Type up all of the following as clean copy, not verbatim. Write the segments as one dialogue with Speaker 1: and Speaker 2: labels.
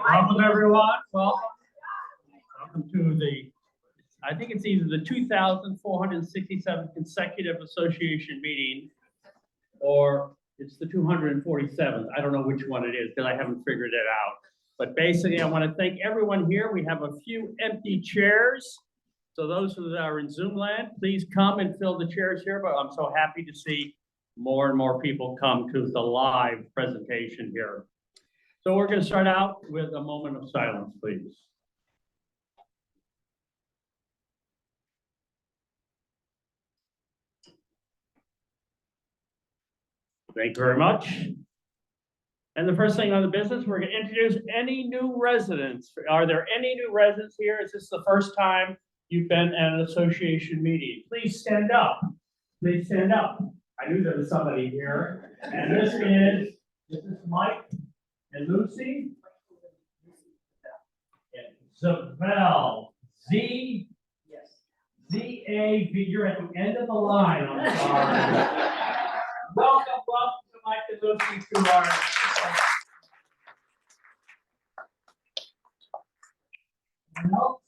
Speaker 1: Welcome everyone. Welcome to the, I think it's either the 2,467th consecutive association meeting, or it's the 247th. I don't know which one it is because I haven't figured it out. But basically, I want to thank everyone here. We have a few empty chairs. So those who are in Zoom land, please come and fill the chairs here. But I'm so happy to see more and more people come to the live presentation here. So we're going to start out with a moment of silence, please. Thank you very much. And the first thing on the business, we're going to introduce any new residents. Are there any new residents here? Is this the first time you've been at an association meeting? Please stand up. Please stand up. I knew there was somebody here. And this is Mike and Lucy. Zabel, Z-A-V, you're at the end of the line, I'm sorry. Welcome to Mike and Lucy to our.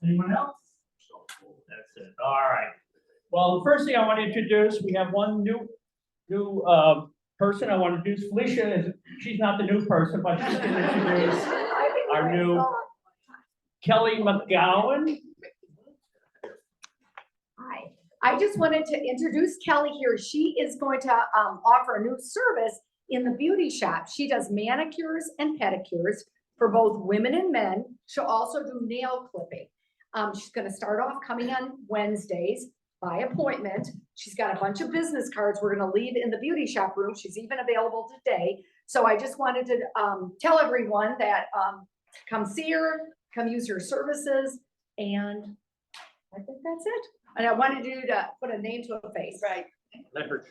Speaker 1: Anyone else? That's it, all right. Well, the first thing I want to introduce, we have one new person I want to introduce. Felicia, she's not the new person, but she's going to introduce our new Kelly McGowan.
Speaker 2: Hi, I just wanted to introduce Kelly here. She is going to offer a new service in the beauty shop. She does manicures and pedicures for both women and men. She'll also do nail clipping. She's going to start off coming on Wednesdays by appointment. She's got a bunch of business cards we're going to leave in the beauty shop room. She's even available today. So I just wanted to tell everyone that come see her, come use her services, and I think that's it. And I wanted you to put a name to a face.
Speaker 3: Right.
Speaker 1: Let her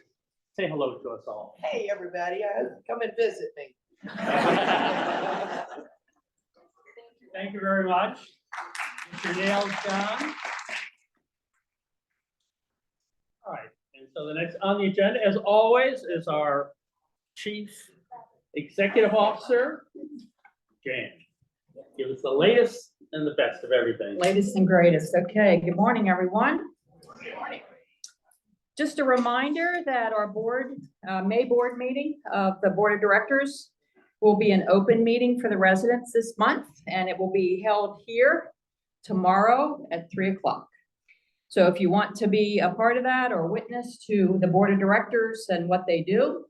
Speaker 1: say hello to us all.
Speaker 3: Hey, everybody, come and visit me.
Speaker 1: Thank you very much. Get your nails done. All right, and so the next on the agenda, as always, is our Chief Executive Officer, Jan. Give us the latest and the best of everything.
Speaker 4: Latest and greatest. Okay, good morning, everyone. Good morning. Just a reminder that our May board meeting of the Board of Directors will be an open meeting for the residents this month, and it will be held here tomorrow at 3 o'clock. So if you want to be a part of that or witness to the Board of Directors and what they do,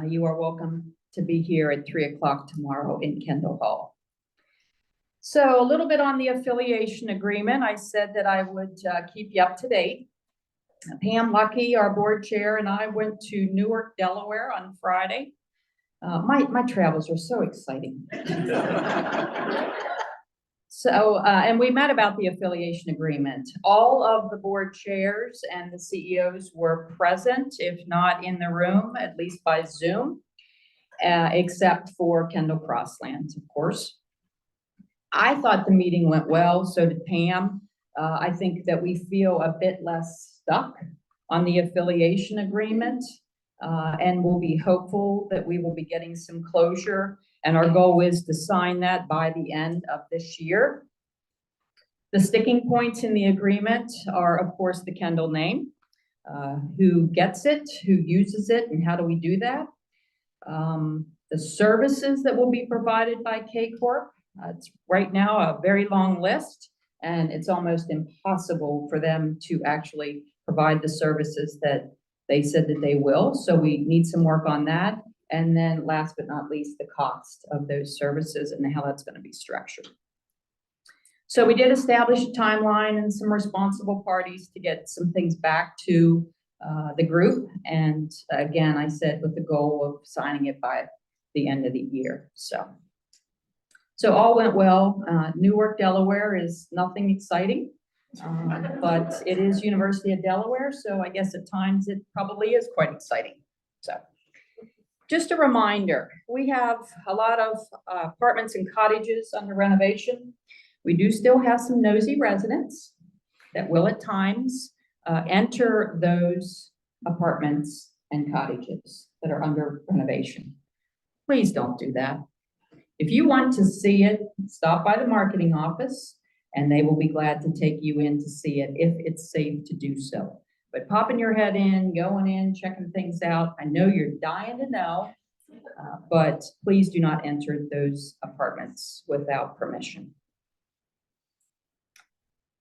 Speaker 4: you are welcome to be here at 3 o'clock tomorrow in Kendal Hall. So a little bit on the affiliation agreement. I said that I would keep you up to date. Pam Lucky, our board chair, and I went to Newark, Delaware on Friday. My travels are so exciting. So, and we met about the affiliation agreement. All of the board chairs and the CEOs were present, if not in the room, at least by Zoom, except for Kendal Crosslands, of course. I thought the meeting went well, so did Pam. I think that we feel a bit less stuck on the affiliation agreement, and we'll be hopeful that we will be getting some closure, and our goal is to sign that by the end of this year. The sticking points in the agreement are, of course, the Kendal name, who gets it, who uses it, and how do we do that? The services that will be provided by K-Corp. It's right now a very long list, and it's almost impossible for them to actually provide the services that they said that they will. So we need some work on that. And then last but not least, the cost of those services and how that's going to be structured. So we did establish a timeline and some responsible parties to get some things back to the group. And again, I said with the goal of signing it by the end of the year. So all went well. Newark, Delaware is nothing exciting, but it is University of Delaware. So I guess at times it probably is quite exciting. So just a reminder, we have a lot of apartments and cottages under renovation. We do still have some nosy residents that will at times enter those apartments and cottages that are under renovation. Please don't do that. If you want to see it, stop by the marketing office and they will be glad to take you in to see it if it's safe to do so. But popping your head in, going in, checking things out, I know you're dying to know, but please do not enter those apartments without permission.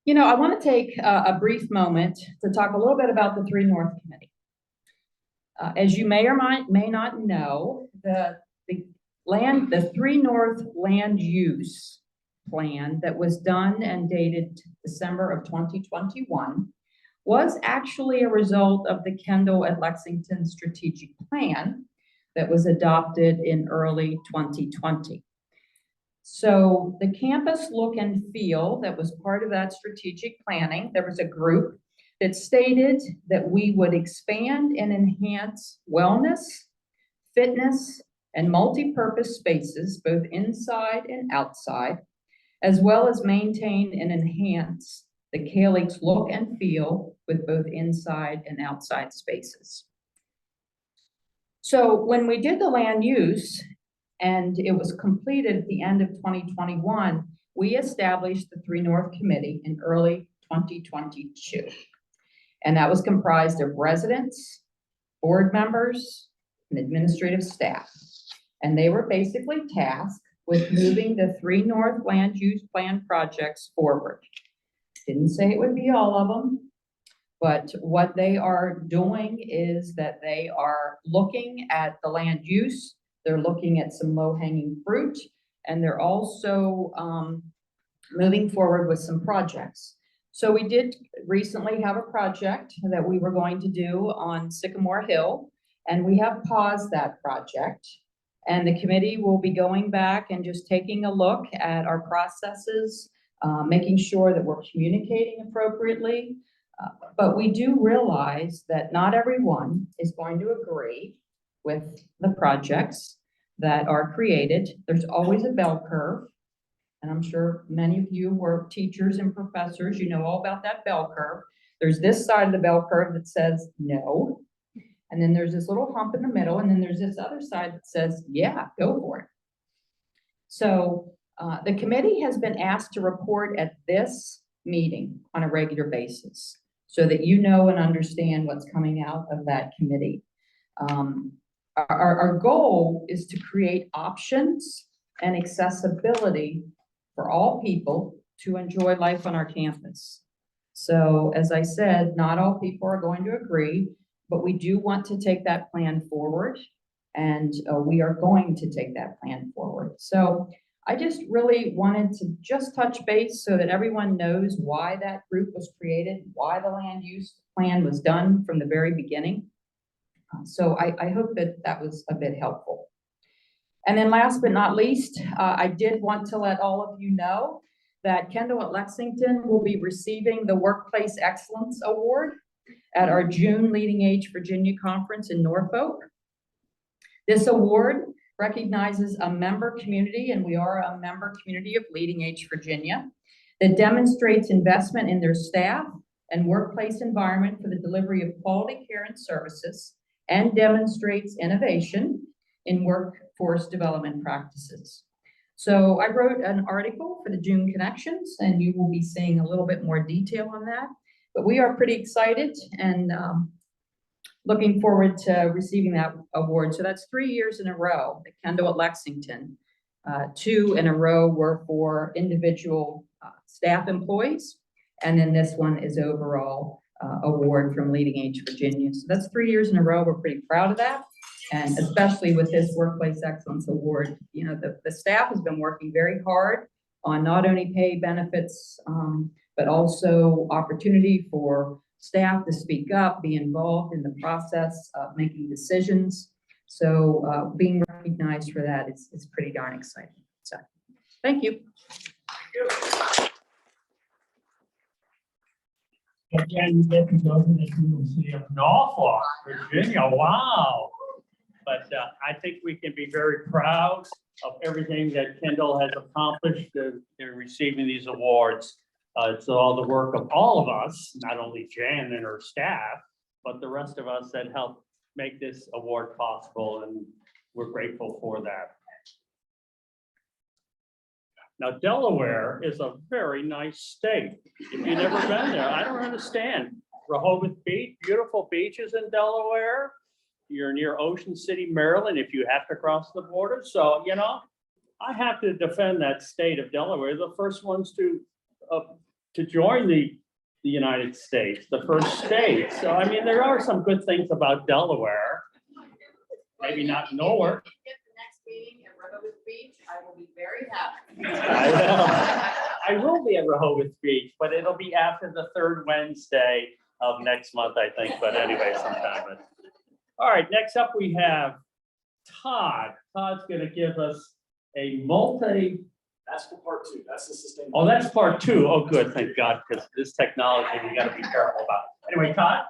Speaker 4: You know, I want to take a brief moment to talk a little bit about the 3 North Committee. As you may or may not know, the 3 North land use plan that was done and dated December of 2021 was actually a result of the Kendal at Lexington strategic plan that was adopted in early 2020. So the campus look and feel that was part of that strategic planning, there was a group that stated that we would expand and enhance wellness, fitness, and multi-purpose spaces, both inside and outside, as well as maintain and enhance the Calyx look and feel with both inside and outside spaces. So when we did the land use and it was completed at the end of 2021, we established the 3 North Committee in early 2022. And that was comprised of residents, board members, and administrative staff. And they were basically tasked with moving the 3 North land use plan projects forward. Didn't say it would be all of them, but what they are doing is that they are looking at the land use, they're looking at some low-hanging fruit, and they're also moving forward with some projects. So we did recently have a project that we were going to do on Sycamore Hill, and we have paused that project. And the committee will be going back and just taking a look at our processes, making sure that we're communicating appropriately. But we do realize that not everyone is going to agree with the projects that are created. There's always a bell curve. And I'm sure many of you were teachers and professors, you know all about that bell curve. There's this side of the bell curve that says no. And then there's this little hump in the middle. And then there's this other side that says, yeah, go for it. So the committee has been asked to report at this meeting on a regular basis so that you know and understand what's coming out of that committee. Our goal is to create options and accessibility for all people to enjoy life on our campus. So as I said, not all people are going to agree, but we do want to take that plan forward, and we are going to take that plan forward. So I just really wanted to just touch base so that everyone knows why that group was created, why the land use plan was done from the very beginning. So I hope that that was a bit helpful. And then last but not least, I did want to let all of you know that Kendal at Lexington will be receiving the Workplace Excellence Award at our June Leading Age Virginia Conference in Norfolk. This award recognizes a member community, and we are a member community of Leading Age Virginia, that demonstrates investment in their staff and workplace environment for the delivery of quality care and services, and demonstrates innovation in workforce development practices. So I wrote an article for the June Connections, and you will be seeing a little bit more detail on that. But we are pretty excited and looking forward to receiving that award. So that's 3 years in a row at Kendal at Lexington. 2 in a row were for individual staff employees, and then this one is overall award from Leading Age Virginia. So that's 3 years in a row. We're pretty proud of that. And especially with this Workplace Excellence Award, you know, the staff has been working very hard on not only pay benefits, but also opportunity for staff to speak up, be involved in the process of making decisions. So being recognized for that is pretty darn exciting. So thank you.
Speaker 1: Again, you get to go to the University of Norfolk, Virginia. Wow. But I think we can be very proud of everything that Kendal has accomplished in receiving these awards. It's all the work of all of us, not only Jan and her staff, but the rest of us that helped make this award possible, and we're grateful for that. Now, Delaware is a very nice state. If you've never been there, I don't understand. Rehoboth Beach, beautiful beaches in Delaware. You're near Ocean City, Maryland, if you have to cross the border. So, you know, I have to defend that state of Delaware. They're the first ones to join the United States, the first state. So, I mean, there are some good things about Delaware. Maybe not Newark.
Speaker 5: Get the next meeting at Rehoboth Beach, I will be very happy.
Speaker 1: I will be at Rehoboth Beach, but it'll be after the third Wednesday of next month, I think. But anyway, sometime. All right, next up we have Todd. Todd's going to give us a
Speaker 6: That's for part two. That's the sustainability.
Speaker 1: Oh, that's part two. Oh, good. Thank God, because this technology we got to be careful about. Anyway, Todd.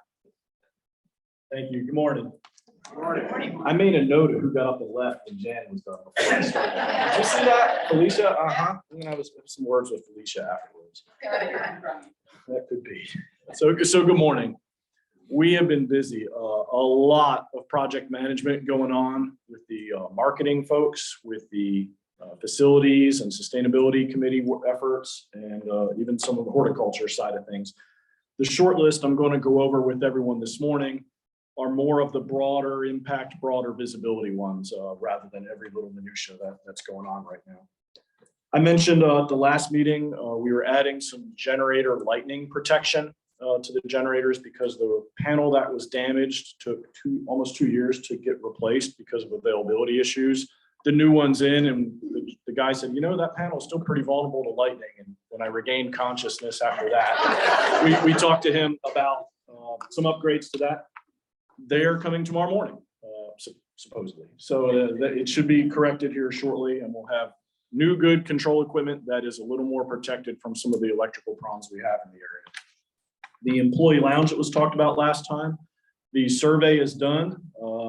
Speaker 6: Thank you. Good morning. Good morning. I made a note of who got up and left when Jan was done before I started. Did you see that? Felicia? Uh-huh. I'm gonna have some words with Felicia afterwards. That could be. So good morning. We have been busy. A lot of project management going on with the marketing folks, with the facilities and sustainability committee efforts, and even some of the horticulture side of things. The short list I'm going to go over with everyone this morning are more of the broader impact, broader visibility ones, rather than every little minutia that's going on right now. I mentioned at the last meeting, we were adding some generator lightning protection to the generators because the panel that was damaged took almost 2 years to get replaced because of availability issues. The new one's in, and the guy said, you know, that panel is still pretty vulnerable to lightning. And when I regained consciousness after that, we talked to him about some upgrades to that. They're coming tomorrow morning, supposedly. So it should be corrected here shortly, and we'll have new good control equipment that is a little more protected from some of the electrical problems we have in the area. The employee lounge that was talked about last time, the survey is done.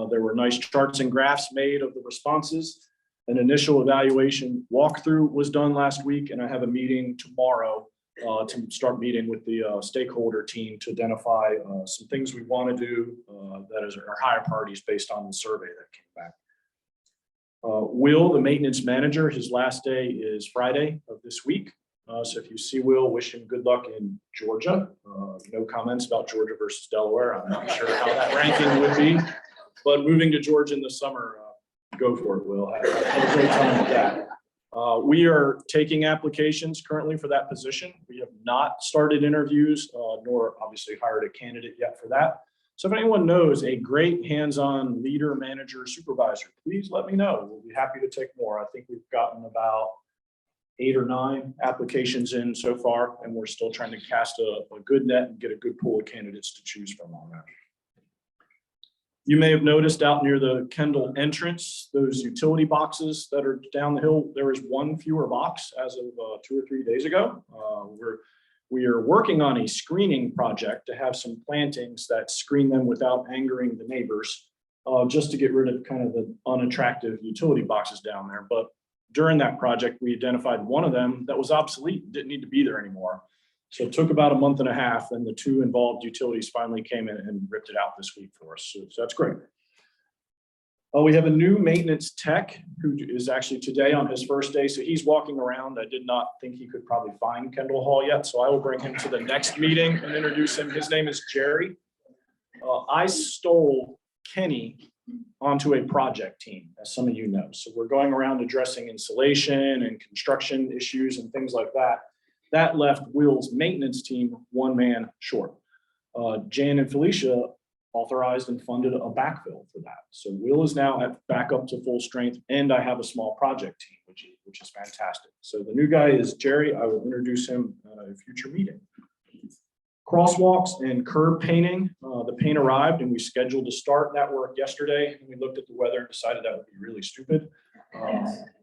Speaker 6: There were nice charts and graphs made of the responses. An initial evaluation walkthrough was done last week, and I have a meeting tomorrow to start meeting with the stakeholder team to identify some things we want to do that is our higher priorities based on the survey that came back. Will, the maintenance manager, his last day is Friday of this week. So if you see Will, wish him good luck in Georgia. No comments about Georgia versus Delaware. I'm not sure how that ranking would be, but moving to Georgia in the summer, go for it, Will. Have a great time with that. We are taking applications currently for that position. We have not started interviews, nor obviously hired a candidate yet for that. So if anyone knows a great hands-on leader, manager, supervisor, please let me know. We'll be happy to take more. I think we've gotten about 8 or 9 applications in so far, and we're still trying to cast a good net and get a good pool of candidates to choose from on that. You may have noticed out near the Kendal entrance, those utility boxes that are down the hill, there is one fewer box as of 2 or 3 days ago. We are working on a screening project to have some plantings that screen them without angering the neighbors, just to get rid of kind of the unattractive utility boxes down there. But during that project, we identified one of them that was obsolete, didn't need to be there anymore. So it took about a month and a half, and the 2 involved utilities finally came in and ripped it out this week for us. So that's great. We have a new maintenance tech who is actually today on his first day. So he's walking around. I did not think he could probably find Kendal Hall yet. So I will bring him to the next meeting and introduce him. His name is Jerry. I stole Kenny onto a project team, as some of you know. So we're going around addressing insulation and construction issues and things like that. That left Will's maintenance team 1 man short. Jan and Felicia authorized and funded a backfill for that. So Will is now back up to full strength, and I have a small project team, which is fantastic. So the new guy is Jerry. I will introduce him at a future meeting. Crosswalks and curb painting. The paint arrived, and we scheduled to start that work yesterday. And we looked at the weather and decided that would be really stupid.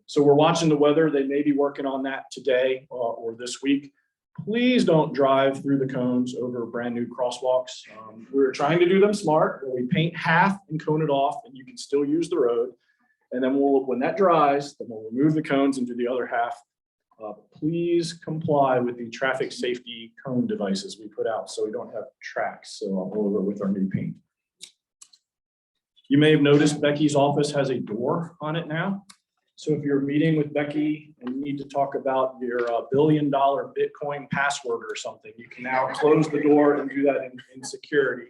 Speaker 6: So we're watching the weather. They may be working on that today or this week. Please don't drive through the cones over brand new crosswalks. We're trying to do them smart, where we paint half and cone it off, and you can still use the road. And then when that dries, then we'll remove the cones and do the other half. Please comply with the traffic safety cone devices we put out so we don't have tracks. So I'll go over with our new paint. You may have noticed Becky's office has a door on it now. So if you're meeting with Becky and you need to talk about your $1 billion Bitcoin password or something, you can now close the door and do that in security.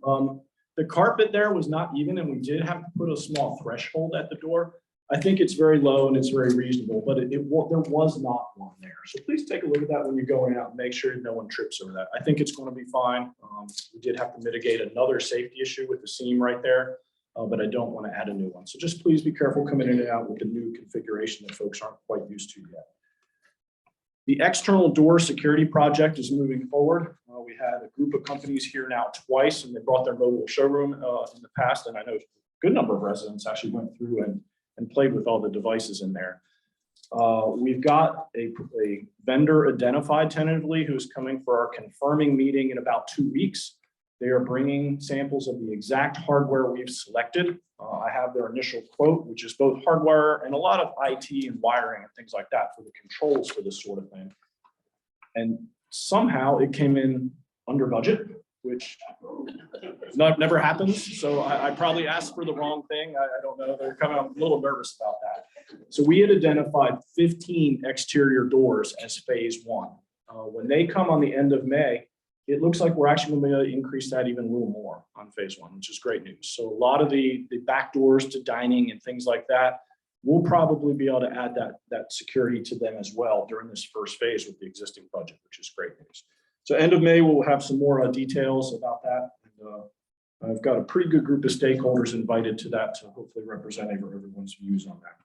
Speaker 6: The carpet there was not even, and we did have to put a small threshold at the door. I think it's very low and it's very reasonable, but there was not one there. So please take a look at that when you're going out and make sure no one trips over that. I think it's going to be fine. We did have to mitigate another safety issue with the seam right there, but I don't want to add a new one. So just please be careful coming in and out with the new configuration that folks aren't quite used to yet. The external door security project is moving forward. We had a group of companies here now twice, and they brought their mobile showroom in the past, and I know a good number of residents actually went through and played with all the devices in there. We've got a vendor identified tentatively who's coming for our confirming meeting in about 2 weeks. They are bringing samples of the exact hardware we've selected. I have their initial quote, which is both hardware and a lot of IT and wiring and things like that for the controls for this sort of thing. And somehow it came in under budget, which never happens. So I probably asked for the wrong thing. I don't know. They're coming up a little nervous about that. So we had identified 15 exterior doors as phase one. When they come on the end of May, it looks like we're actually going to be able to increase that even a little more on phase one, which is great news. So a lot of the back doors to dining and things like that, we'll probably be able to add that security to them as well during this first phase with the existing budget, which is great news. So end of May, we'll have some more details about that. And, I've got a pretty good group of stakeholders invited to that to hopefully represent everyone's views on that.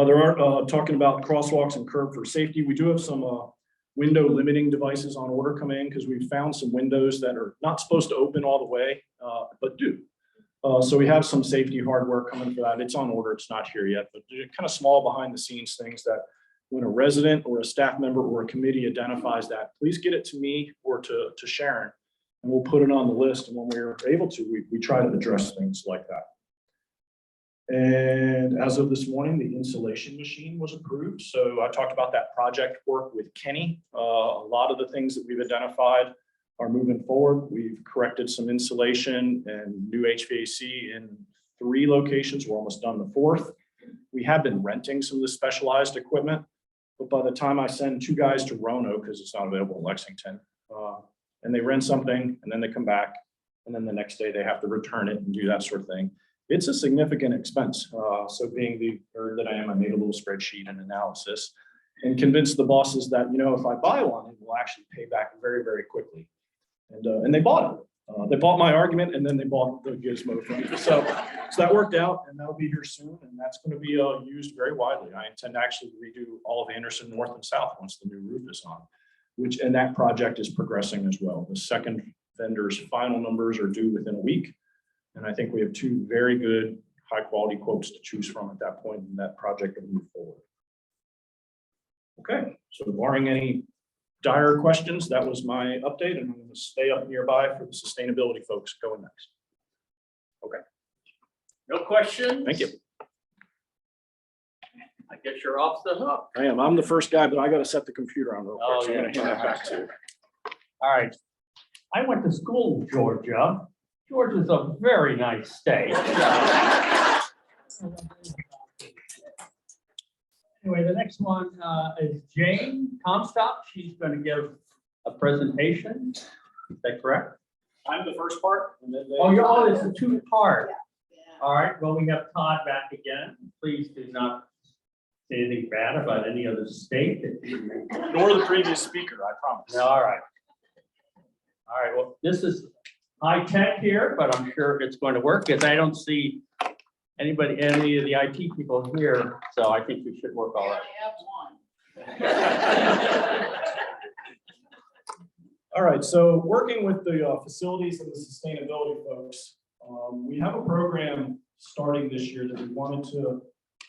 Speaker 6: There are talking about crosswalks and curb for safety. We do have some window limiting devices on order come in because we've found some windows that are not supposed to open all the way, but do. So we have some safety hardware coming for that. It's on order. It's not here yet, but they're kind of small behind the scenes things that when a resident or a staff member or a committee identifies that, please get it to me or to Sharon, and we'll put it on the list. And when we're able to, we try to address things like that. And as of this morning, the insulation machine was approved. So I talked about that project work with Kenny. A lot of the things that we've identified are moving forward. We've corrected some insulation and new HVAC in 3 locations. We're almost done the 4th. We have been renting some of the specialized equipment, but by the time I send 2 guys to Roanoke, because it's not available in Lexington, and they rent something and then they come back, and then the next day they have to return it and do that sort of thing. It's a significant expense. So being the nerd that I am, I made a little spreadsheet and analysis and convinced the bosses that, you know, if I buy one, it will actually pay back very, very quickly. And they bought it. They bought my argument and then they bought the gizmo from me. So that worked out, and that'll be here soon. And that's going to be used very widely. I intend to actually redo all of Anderson North and South once the new roof is on, and that project is progressing as well. The second vendor's final numbers are due within a week. And I think we have 2 very good, high quality quotes to choose from at that point, and that project will move forward. Okay, so barring any dire questions, that was my update, and I'm going to stay up nearby for the sustainability folks going next. Okay.
Speaker 1: No questions?
Speaker 6: Thank you.
Speaker 1: I guess you're off the hook.
Speaker 6: I am. I'm the first guy, but I got to set the computer on real quick.
Speaker 1: Oh,
Speaker 6: So I'm
Speaker 1: yeah.
Speaker 6: going to hand that back to you.
Speaker 1: All right. I went to school in Georgia. Georgia's a very nice state. Anyway, the next one is Jane Comstock. She's going to give a presentation. Is that correct?
Speaker 6: I'm the first part. And then
Speaker 1: It's a 2-part. All right, well, we have Todd back again. Please do not say anything bad about any other state.
Speaker 6: Nor the previous speaker, I promise.
Speaker 1: All right. All right, well, this is high tech here, but I'm sure it's going to work because I don't see any of the IT people here. So I think we should work all right.
Speaker 6: All right, so working with the facilities and the sustainability folks, we have a program starting this year that we wanted to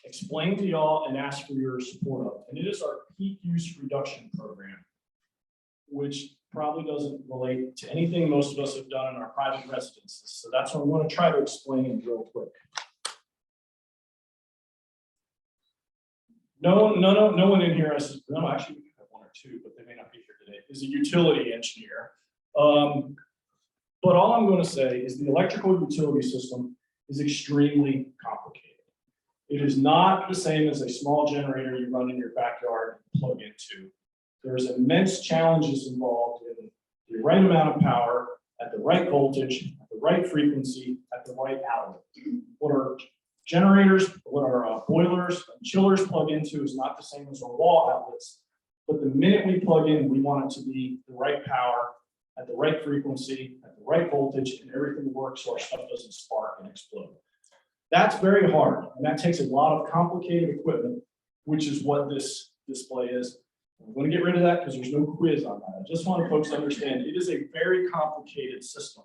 Speaker 6: explain to y'all and ask for your support of. And it is our peak use reduction program, which probably doesn't relate to anything most of us have done in our private residences. So that's what I want to try to explain real quick. No one in here, no, actually, we have one or two, but they may not be here today, is a utility engineer. But all I'm going to say is the electrical utility system is extremely complicated. It is not the same as a small generator you run in your backyard and plug into. There's immense challenges involved in the right amount of power at the right voltage, at the right frequency, at the right outlet. What our generators, what our boilers and chillers plug into is not the same as our wall outlets. But the minute we plug in, we want it to be the right power, at the right frequency, at the right voltage, and everything works so our stuff doesn't spark and explode. That's very hard, and that takes a lot of complicated equipment, which is what this display is. I'm going to get rid of that because there's no quiz on that. I just want folks to understand it is a very complicated system.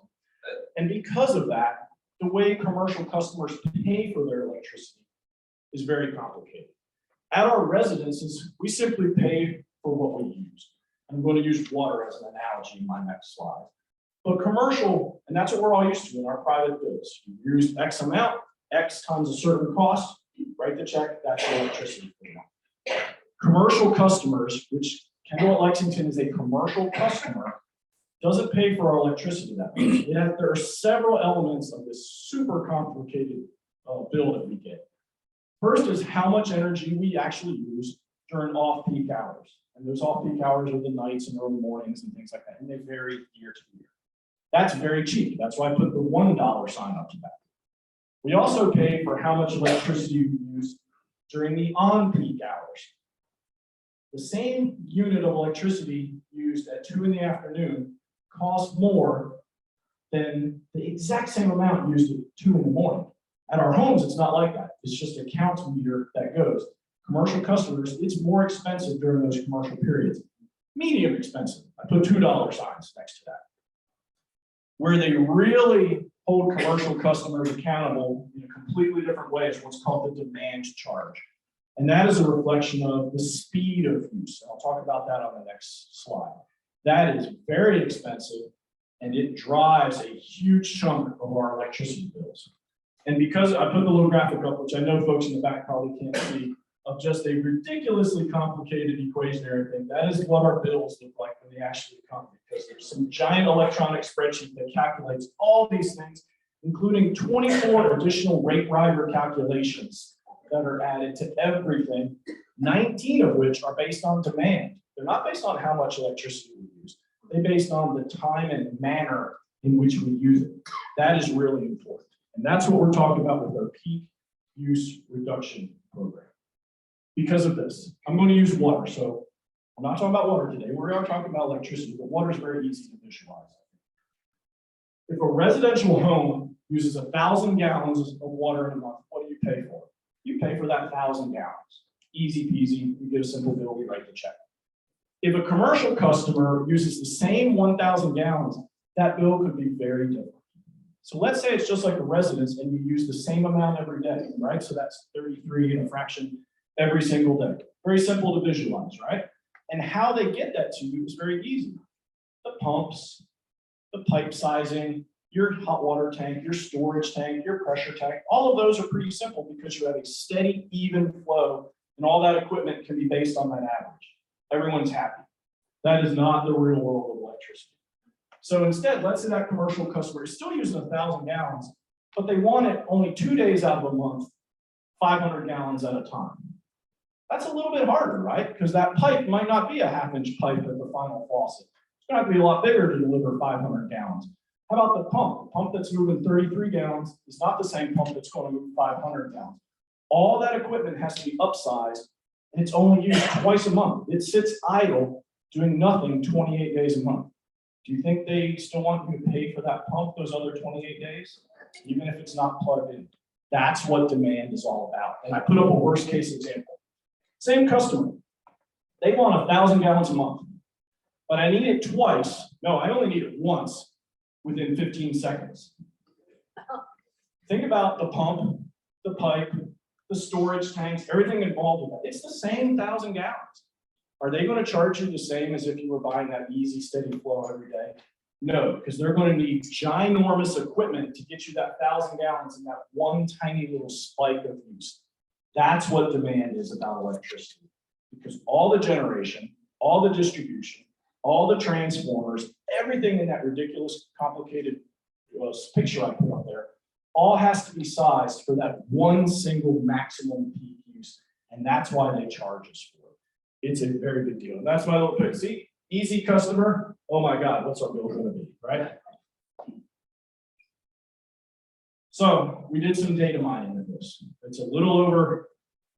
Speaker 6: And because of that, the way commercial customers pay for their electricity is very complicated. At our residences, we simply pay for what we use. I'm going to use water as an analogy in my next slide. But commercial, and that's what we're all used to in our private bills. You use X amount, X times a certain cost, write the check, that's your electricity. Commercial customers, which Kendal at Lexington is a commercial customer, doesn't pay for our electricity that much. There are several elements of this super complicated bill that we get. First is how much energy we actually use during off-peak hours. And those off-peak hours are the nights and early mornings and things like that, and they vary year to year. That's very cheap. That's why I put the $1 sign up to that. We also pay for how much electricity we use during the on-peak hours. The same unit of electricity used at 2 in the afternoon costs more than the exact same amount used at 2 in the morning. At our homes, it's not like that. It's just a count meter that goes. Commercial customers, it's more expensive during those commercial periods. Medium expensive. I put $2 signs next to that. Where they really hold commercial customers accountable in a completely different way is what's called the demand charge. And that is a reflection of the speed of use. And I'll talk about that on the next slide. That is very expensive, and it drives a huge chunk of our electricity bills. And because I put the little graphic up, which I know folks in the back probably can't see, of just a ridiculously complicated equation and everything, that is what our bills look like when they actually come, because there's some giant electronic spreadsheet that calculates all these things, including 24 additional rate rider calculations that are added to everything, 19 of which are based on demand. They're not based on how much electricity we use. They're based on the time and manner in which we use it. That is really important. And that's what we're talking about with our peak use reduction program. Because of this, I'm going to use water. So I'm not talking about water today. We are talking about electricity, but water is very easy to visualize. If a residential home uses 1,000 gallons of water in a month, what do you pay for? You pay for that 1,000 gallons. Easy peasy, you get a simple bill, we write the check. If a commercial customer uses the same 1,000 gallons, that bill could be very different. So let's say it's just like a residence and you use the same amount every day, right? So that's 33 and a fraction every single day. Very simple to visualize, right? And how they get that to you is very easy. The pumps, the pipe sizing, your hot water tank, your storage tank, your pressure tank, all of those are pretty simple because you have a steady, even flow, and all that equipment can be based on that average. Everyone's happy. That is not the real world of electricity. So instead, let's say that commercial customer is still using 1,000 gallons, but they want it only 2 days out of a month, 500 gallons at a time. That's a little bit harder, right? Because that pipe might not be a half-inch pipe at the final faucet. It's going to have to be a lot bigger to deliver 500 gallons. How about the pump? The pump that's moving 33 gallons is not the same pump that's going to move 500 gallons. All that equipment has to be upsized, and it's only used twice a month. It sits idle, doing nothing 28 days a month. Do you think they still want you to pay for that pump those other 28 days, even if it's not plugged in? That's what demand is all about. And I put up a worst case example. Same customer. They want 1,000 gallons a month, but I need it twice. No, I only need it once within 15 seconds. Think about the pump, the pipe, the storage tanks, everything involved with that. It's the same 1,000 gallons. Are they going to charge you the same as if you were buying that easy, steady flow every day? No, because they're going to need ginormous equipment to get you that 1,000 gallons in that one tiny little spike of use. That's what demand is about electricity. Because all the generation, all the distribution, all the transformers, everything in that ridiculous, complicated picture I put up there, all has to be sized for that one single maximum peak use. And that's why they charge us for it. It's a very big deal. And that's my little pick. See, easy customer. Oh my God, what's our bill gonna be, right? So we did some data mining with this. It's a little over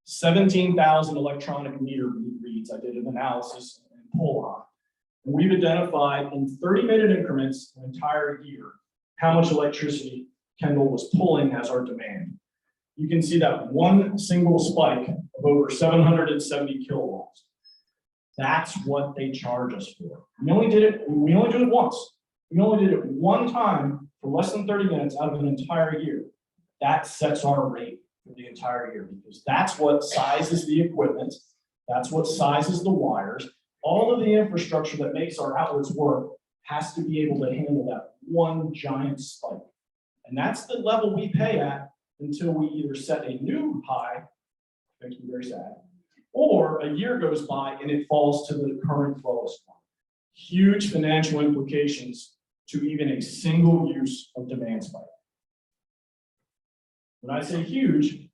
Speaker 6: 17,000 electronic meter reads. I did an analysis and pull on. And we've identified in 30-minute increments an entire year how much electricity Kendal was pulling as our demand. You can see that one single spike of over 770 kilowatts. That's what they charge us for. We only do it once. We only did it one time for less than 30 minutes out of an entire year. That sets our rate for the entire year because that's what sizes the equipment. That's what sizes the wires. All of the infrastructure that makes our outlets work has to be able to handle that one giant spike. And that's the level we pay at until we either set a new high, makes me very sad, or a year goes by and it falls to the current lowest one. Huge financial implications to even a single use of demand spike. When I say huge,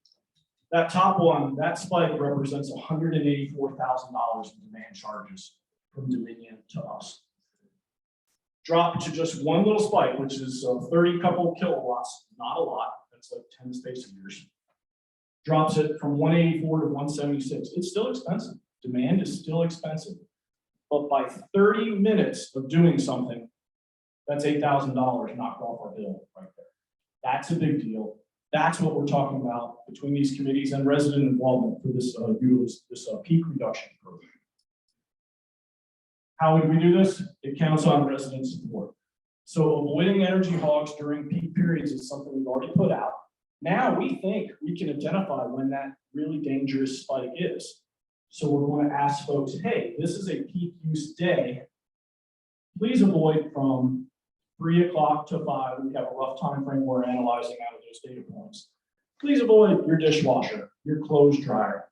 Speaker 6: that top one, that spike represents $184,000 in demand charges from Dominion to us. Drop to just one little spike, which is 30 couple kilowatts, not a lot, that's like 10 space years. Drops it from 184 to 176. It's still expensive. Demand is still expensive. But by 30 minutes of doing something, that's $8,000 knocked off our bill right there. That's a big deal. That's what we're talking about between these committees and resident involvement for this peak reduction program. How would we do this? It counts on resident support. So avoiding energy hogs during peak periods is something we've already put out. Now we think we can identify when that really dangerous spike is. So we're going to ask folks, hey, this is a peak use day. Please avoid from 3 o'clock to 5. We have a rough time frame we're analyzing out of those data points. Please avoid your dishwasher, your clothes dryer.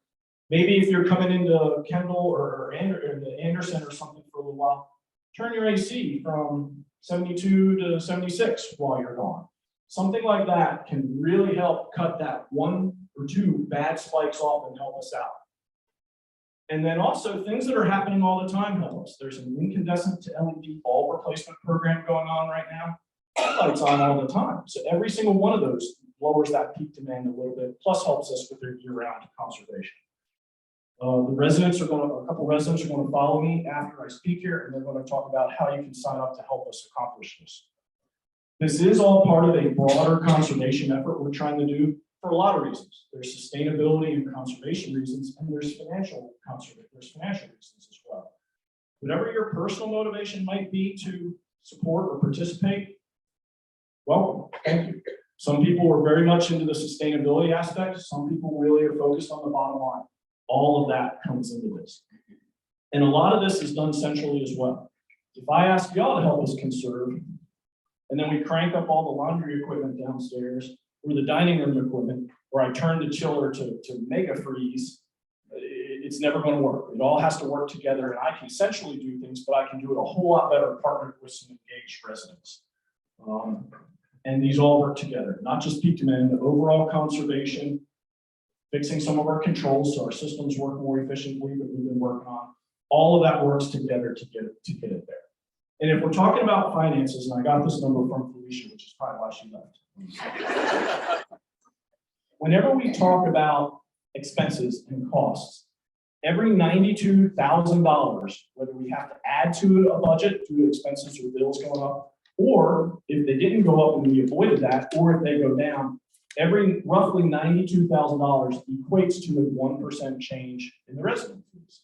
Speaker 6: Maybe if you're coming into Kendal or Anderson or something for a little while, turn your AC from 72 to 76 while you're gone. Something like that can really help cut that 1 or 2 bad spikes off and help us out. And then also things that are happening all the time help us. There's an incandescent to LED bulb replacement program going on right now. That lights on all the time. So every single one of those lowers that peak demand a little bit, plus helps us with their year-round conservation. A couple residents are going to follow me after I speak here, and they're going to talk about how you can sign up to help us accomplish this. This is all part of a broader conservation effort we're trying to do for a lot of reasons. There's sustainability and conservation reasons, and there's financial reasons as well. Whatever your personal motivation might be to support or participate, welcome, thank you. Some people are very much into the sustainability aspect. Some people really are focused on the bottom line. All of that comes into this. And a lot of this is done centrally as well. If I ask y'all to help us conserve, and then we crank up all the laundry equipment downstairs, or the dining room equipment, or I turn the chiller to mega freeze, it's never going to work. It all has to work together, and I can essentially do things, but I can do it a whole lot better partnered with some engaged residents. And these all work together, not just peak demand, the overall conservation, fixing some of our controls so our systems work more efficiently that we've been working on. All of that works together to get it there. And if we're talking about finances, and I got this number from Felicia, which is probably why she left. Whenever we talk about expenses and costs, every $92,000, whether we have to add to a budget due to expenses or bills going up, or if they didn't go up and we avoided that, or if they go down, every roughly $92,000 equates to a 1% change in the resident fees.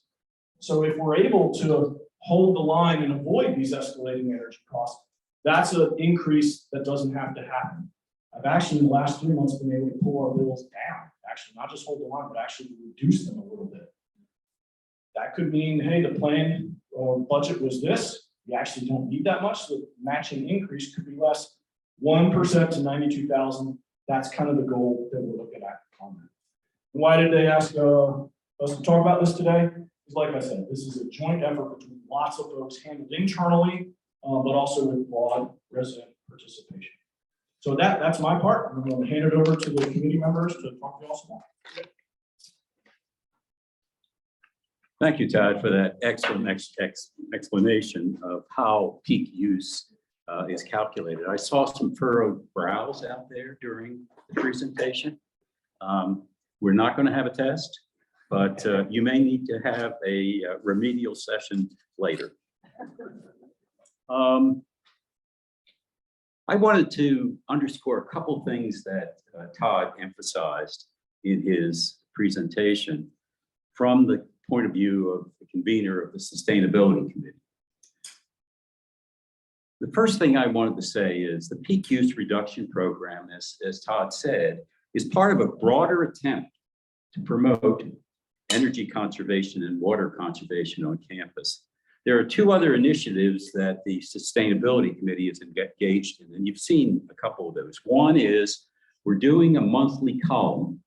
Speaker 6: So if we're able to hold the line and avoid these escalating energy costs, that's an increase that doesn't have to happen. I've actually in the last 3 months been able to pull our bills down, actually not just hold the line, but actually reduce them a little bit. That could mean, hey, the planned budget was this. We actually don't need that much. So the matching increase could be less, 1% to 92,000. That's kind of the goal that we're looking at on that. Why did they ask us to talk about this today? Because like I said, this is a joint effort between lots of folks handled internally, but also with broad resident participation. So that's my part. I'm going to hand it over to the committee members to talk to you all some more.
Speaker 7: Thank you, Todd, for that excellent explanation of how peak use is calculated. I saw some furrowed brows out there during the presentation. We're not going to have a test, but you may need to have a remedial session later. I wanted to underscore a couple things that Todd emphasized in his presentation from the point of view of the convener of the Sustainability Committee. The first thing I wanted to say is the peak use reduction program, as Todd said, is part of a broader attempt to promote energy conservation and water conservation on campus. There are two other initiatives that the Sustainability Committee is engaged in, and you've seen a couple of those. One is we're doing a monthly column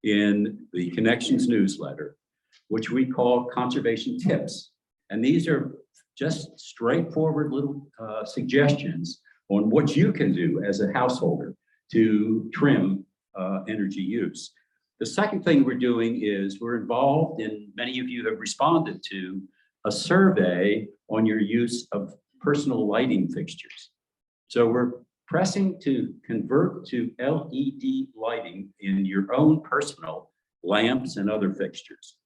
Speaker 7: in the Connections newsletter, which we call Conservation Tips. And these are just straightforward little suggestions on what you can do as a householder to trim energy use. The second thing we're doing is we're involved in, many of you have responded to, a survey on your use of personal lighting fixtures. So we're pressing to convert to LED lighting in your own personal lamps and other fixtures.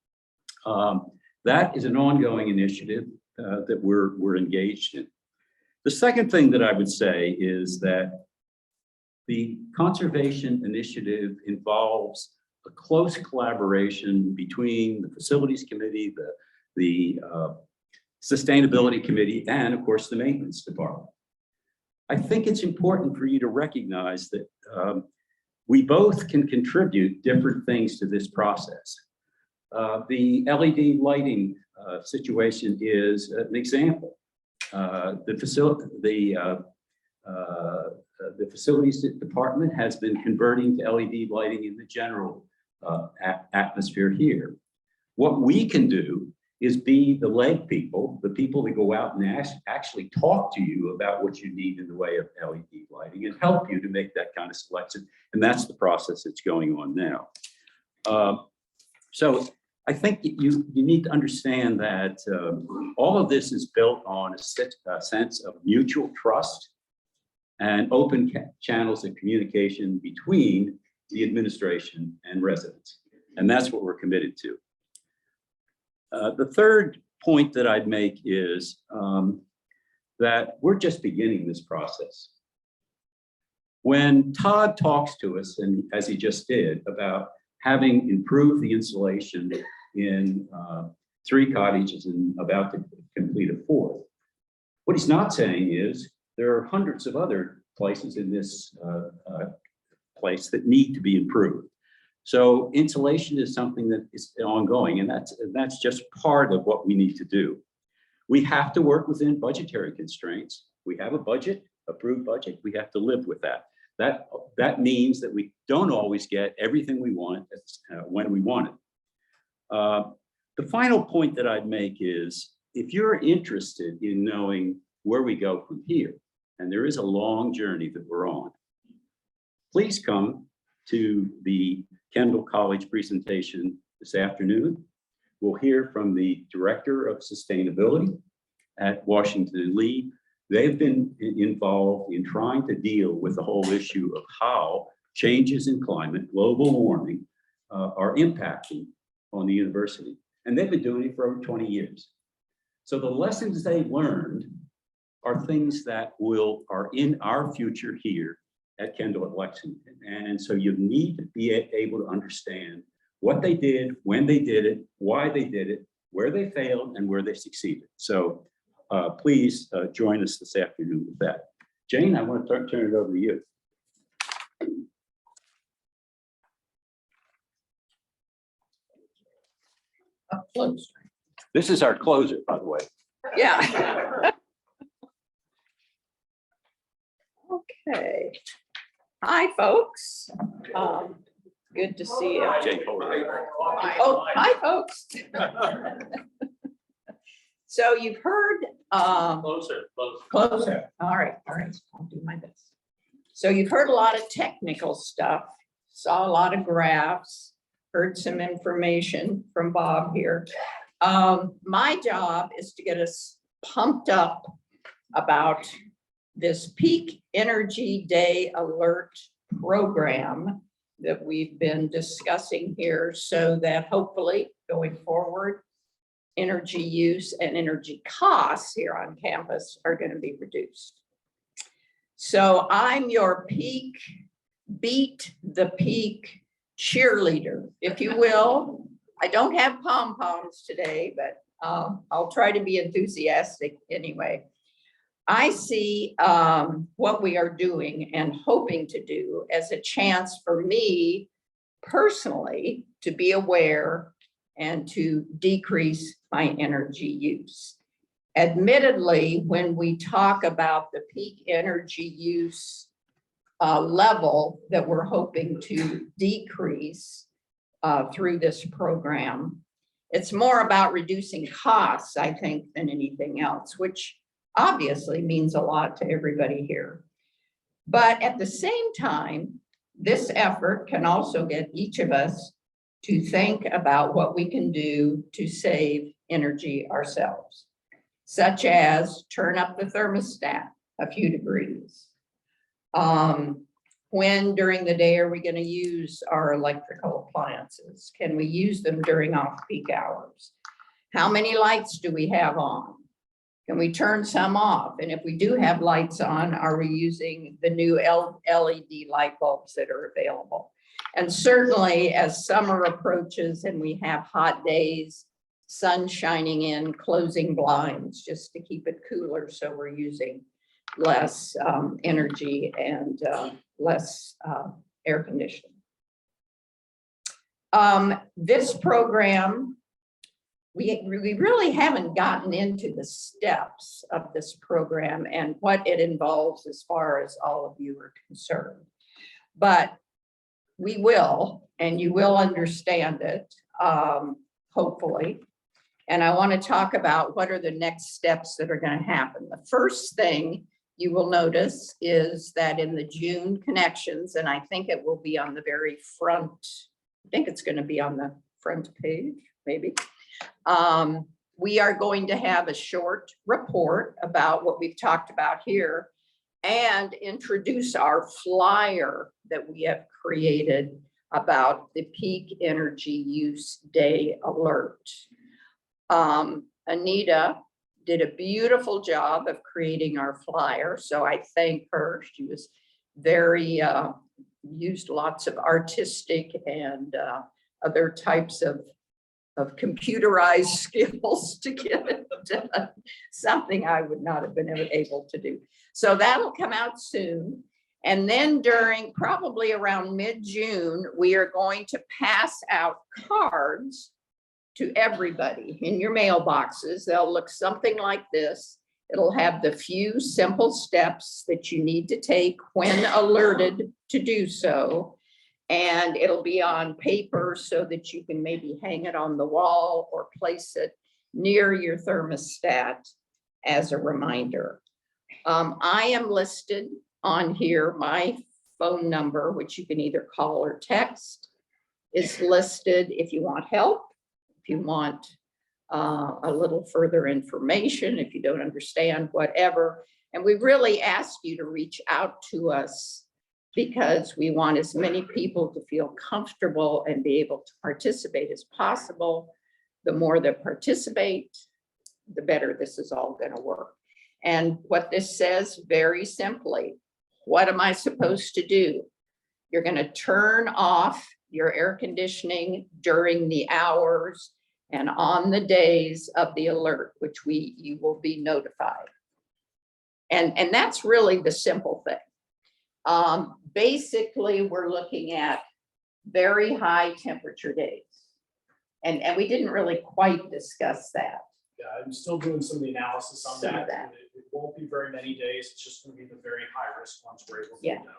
Speaker 7: That is an ongoing initiative that we're engaged in. The second thing that I would say is that the conservation initiative involves a close collaboration between the Facilities Committee, the Sustainability Committee, and of course the Maintenance Department. I think it's important for you to recognize that we both can contribute different things to this process. The LED lighting situation is an example. The Facilities Department has been converting to LED lighting in the general atmosphere here. What we can do is be the leg people, the people that go out and actually talk to you about what you need in the way of LED lighting and help you to make that kind of selection. And that's the process that's going on now. So I think you need to understand that all of this is built on a sense of mutual trust and open channels of communication between the administration and residents. And that's what we're committed to. The third point that I'd make is that we're just beginning this process. When Todd talks to us, and as he just did, about having improved the insulation in 3 cottages and about to complete a 4th, what he's not saying is there are hundreds of other places in this place that need to be improved. So insulation is something that is ongoing, and that's just part of what we need to do. We have to work within budgetary constraints. We have a budget, approved budget. We have to live with that. That means that we don't always get everything we want when we want it. The final point that I'd make is if you're interested in knowing where we go from here, and there is a long journey that we're on, please come to the Kendal College presentation this afternoon. We'll hear from the Director of Sustainability at Washington Lee. They've been involved in trying to deal with the whole issue of how changes in climate, global warming, are impacting on the university. And they've been doing it for over 20 years. So the lessons they learned are things that are in our future here at Kendal at Lexington. And so you need to be able to understand what they did, when they did it, why they did it, where they failed, and where they succeeded. So please join us this afternoon with that. Jane, I want to turn it over to you. This is our closer, by the way.
Speaker 4: Yeah. Okay. Hi, folks. Good to see you.
Speaker 7: Jay Kohler.
Speaker 4: Oh, hi, folks. So you've heard,
Speaker 1: Closer.
Speaker 4: closer. All right, I'll do my best. So you've heard a lot of technical stuff, saw a lot of graphs, heard some information from Bob here. My job is to get us pumped up about this peak energy day alert program that we've been discussing here, so that hopefully going forward, energy use and energy costs here on campus are going to be reduced. So I'm your beat the peak cheerleader, if you will. I don't have pom-poms today, but I'll try to be enthusiastic anyway. I see what we are doing and hoping to do as a chance for me personally to be aware and to decrease my energy use. Admittedly, when we talk about the peak energy use level that we're hoping to decrease through this program, it's more about reducing costs, I think, than anything else, which obviously means a lot to everybody here. But at the same time, this effort can also get each of us to think about what we can do to save energy ourselves, such as turn up the thermostat a few degrees. When during the day are we going to use our electrical appliances? Can we use them during off-peak hours? How many lights do we have on? Can we turn some off? And if we do have lights on, are we using the new LED light bulbs that are available? And certainly as summer approaches and we have hot days, sun shining in, closing blinds just to keep it cooler, so we're using less energy and less air conditioning. This program, we really haven't gotten into the steps of this program and what it involves as far as all of you are concerned. But we will, and you will understand it, hopefully. And I want to talk about what are the next steps that are going to happen. The first thing you will notice is that in the June connections, and I think it will be on the very front, I think it's going to be on the front page, maybe. We are going to have a short report about what we've talked about here and introduce our flyer that we have created about the peak energy use day alert. Anita did a beautiful job of creating our flyer, so I thank her. She was very, used lots of artistic and other types of computerized skills to get it done, something I would not have been able to do. So that'll come out soon. And then during probably around mid-June, we are going to pass out cards to everybody in your mailboxes. They'll look something like this. It'll have the few simple steps that you need to take when alerted to do so. And it'll be on paper so that you can maybe hang it on the wall or place it near your thermostat as a reminder. I am listed on here. My phone number, which you can either call or text, is listed if you want help, if you want a little further information, if you don't understand, whatever. And we really ask you to reach out to us because we want as many people to feel comfortable and be able to participate as possible. The more that participate, the better this is all going to work. And what this says very simply, what am I supposed to do? You're going to turn off your air conditioning during the hours and on the days of the alert, which you will be notified. And that's really the simple thing. Basically, we're looking at very high temperature days. And we didn't really quite discuss that.
Speaker 6: Yeah, I'm still doing some of the analysis on
Speaker 4: Some of
Speaker 6: that. It won't be very many days. It's just going to be the very high risk ones we're able to
Speaker 4: Yeah.
Speaker 6: identify.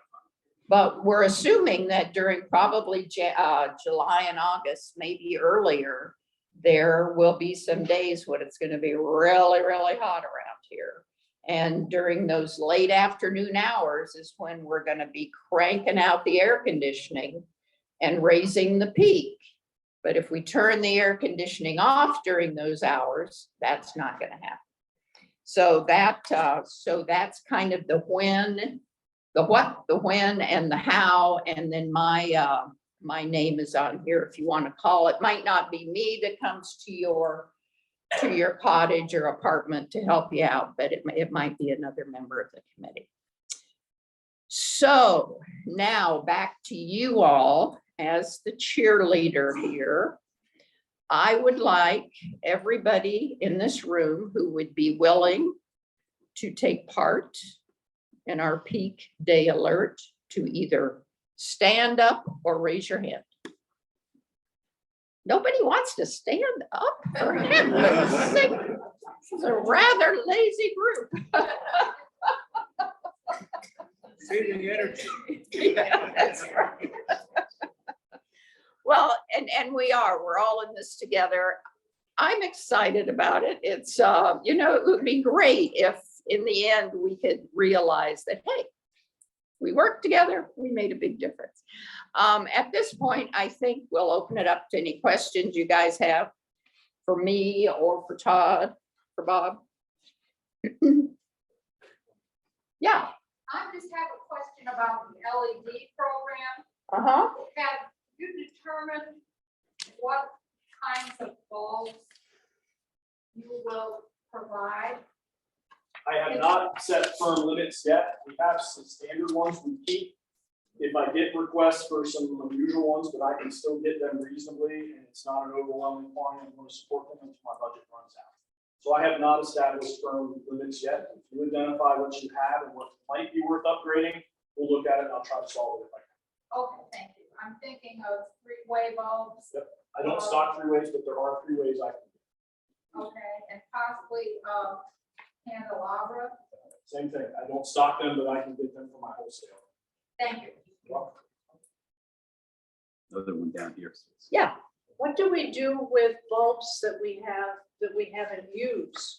Speaker 5: But we're assuming that during probably July and August, maybe earlier, there will be some days when it's gonna be really, really hot around here. And during those late afternoon hours is when we're gonna be cranking out the air conditioning and raising the peak. But if we turn the air conditioning off during those hours, that's not gonna happen. So that's kind of the when, the what, the when, and the how, and then my name is on here if you want to call. It might not be me that comes to your cottage or apartment to help you out, but it might be another member of the committee. So now back to you all as the cheerleader here. I would like everybody in this room who would be willing to take part in our peak day alert to either stand up or raise your hand. Nobody wants to stand up, for heaven's sake. This is a rather lazy group.
Speaker 6: Saving energy.
Speaker 5: Yeah, that's right. Well, and we're all in this together. I'm excited about it. It's, it would be great if in the end we could realize that, hey, we worked together, we made a big difference. At this point, I think we'll open it up to any questions you guys have for me or for Todd, for Bob. Yeah.
Speaker 8: I just have a question about the LED program.
Speaker 5: Uh-huh.
Speaker 8: Have you determined what kinds of bulbs you will provide?
Speaker 6: I have not set firm limits yet. We have some standard ones we keep. If I get requests for some unusual ones, but I can still get them reasonably, and it's not an overwhelming quantity, I'm going to support them until my budget runs out. So I have not established firm limits yet. If you identify what you have and what might be worth upgrading, we'll look at it and I'll try to solve it if I can.
Speaker 8: Okay, thank you. I'm thinking of three-way bulbs.
Speaker 6: Yep. I don't stock 3-ways, but there are 3 ways I can do.
Speaker 8: Okay, and possibly candelabra.
Speaker 6: Same thing. I don't stock them, but I can get them from my wholesale.
Speaker 8: Thank you.
Speaker 7: Another one down here.
Speaker 5: Yeah.
Speaker 9: What do we do with bulbs that we haven't used?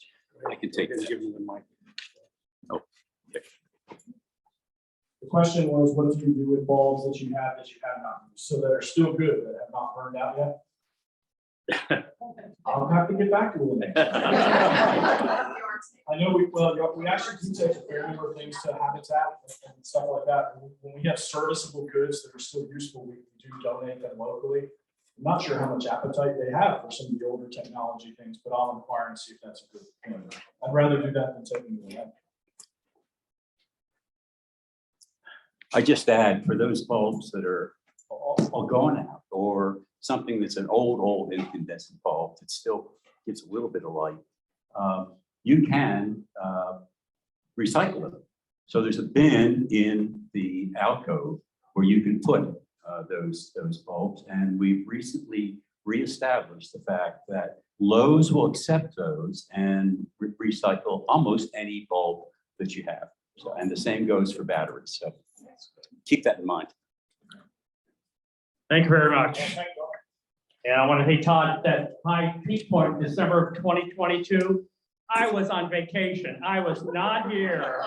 Speaker 7: I can take it.
Speaker 6: Give them the mic.
Speaker 7: Oh,
Speaker 6: The question was, what do you do with bulbs that you have not used, so that are still good, that have not burned out yet? I'll have to get back to you. I know we actually do take a fair number of things to Habitat and stuff like that. When we have serviceable goods that are still useful, we do donate them locally. I'm not sure how much appetite they have for some of the older technology things, but I'll inquire and see if that's a good thing. I'd rather do that than take them away.
Speaker 7: I just add for those bulbs that are all gone out, or something that's an old incandescent bulb that still gives a little bit of light, you can recycle them. So there's a bin in the alcove where you can put those bulbs, and we've recently reestablished the fact that Lowe's will accept those and recycle almost any bulb that you have. So, and the same goes for batteries. So keep that in mind.
Speaker 1: Thank you very much. And I want to say, Todd, that my peak point, December of 2022, I was on vacation. I was not here.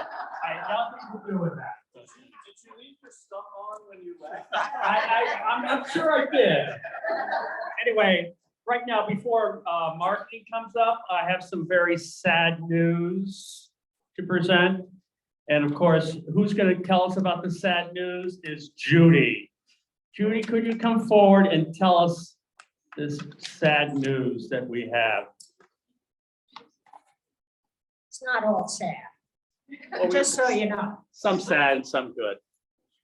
Speaker 1: I had nothing to do with that.
Speaker 6: Did you leave your stuff on when you left?
Speaker 1: I'm sure I did. Anyway, right now, before marketing comes up, I have some very sad news to present. And of course, who's going to tell us about the sad news is Judy. Judy, could you come forward and tell us this sad news that we have?
Speaker 9: It's not all sad,
Speaker 1: Well,
Speaker 9: just so you know.
Speaker 1: Some sad and some good.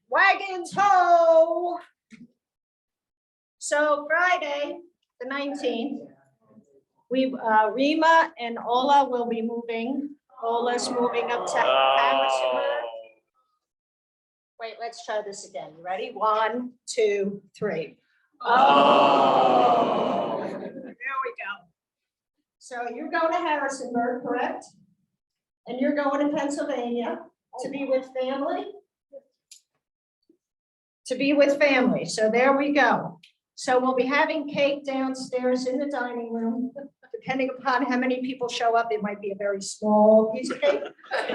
Speaker 9: Wagons ho! So Friday, the 19th, Rima and Ola will be moving. Ola's moving up to Harrisonburg. Wait, let's try this again. You ready? 1, 2, 3. Oh. There we go. So you're going to Harrisonburg, correct? And you're going to Pennsylvania to be with family? to be with family. So there we go. So we'll be having cake downstairs in the dining room. Depending upon how many people show up, it might be a very small piece of cake. But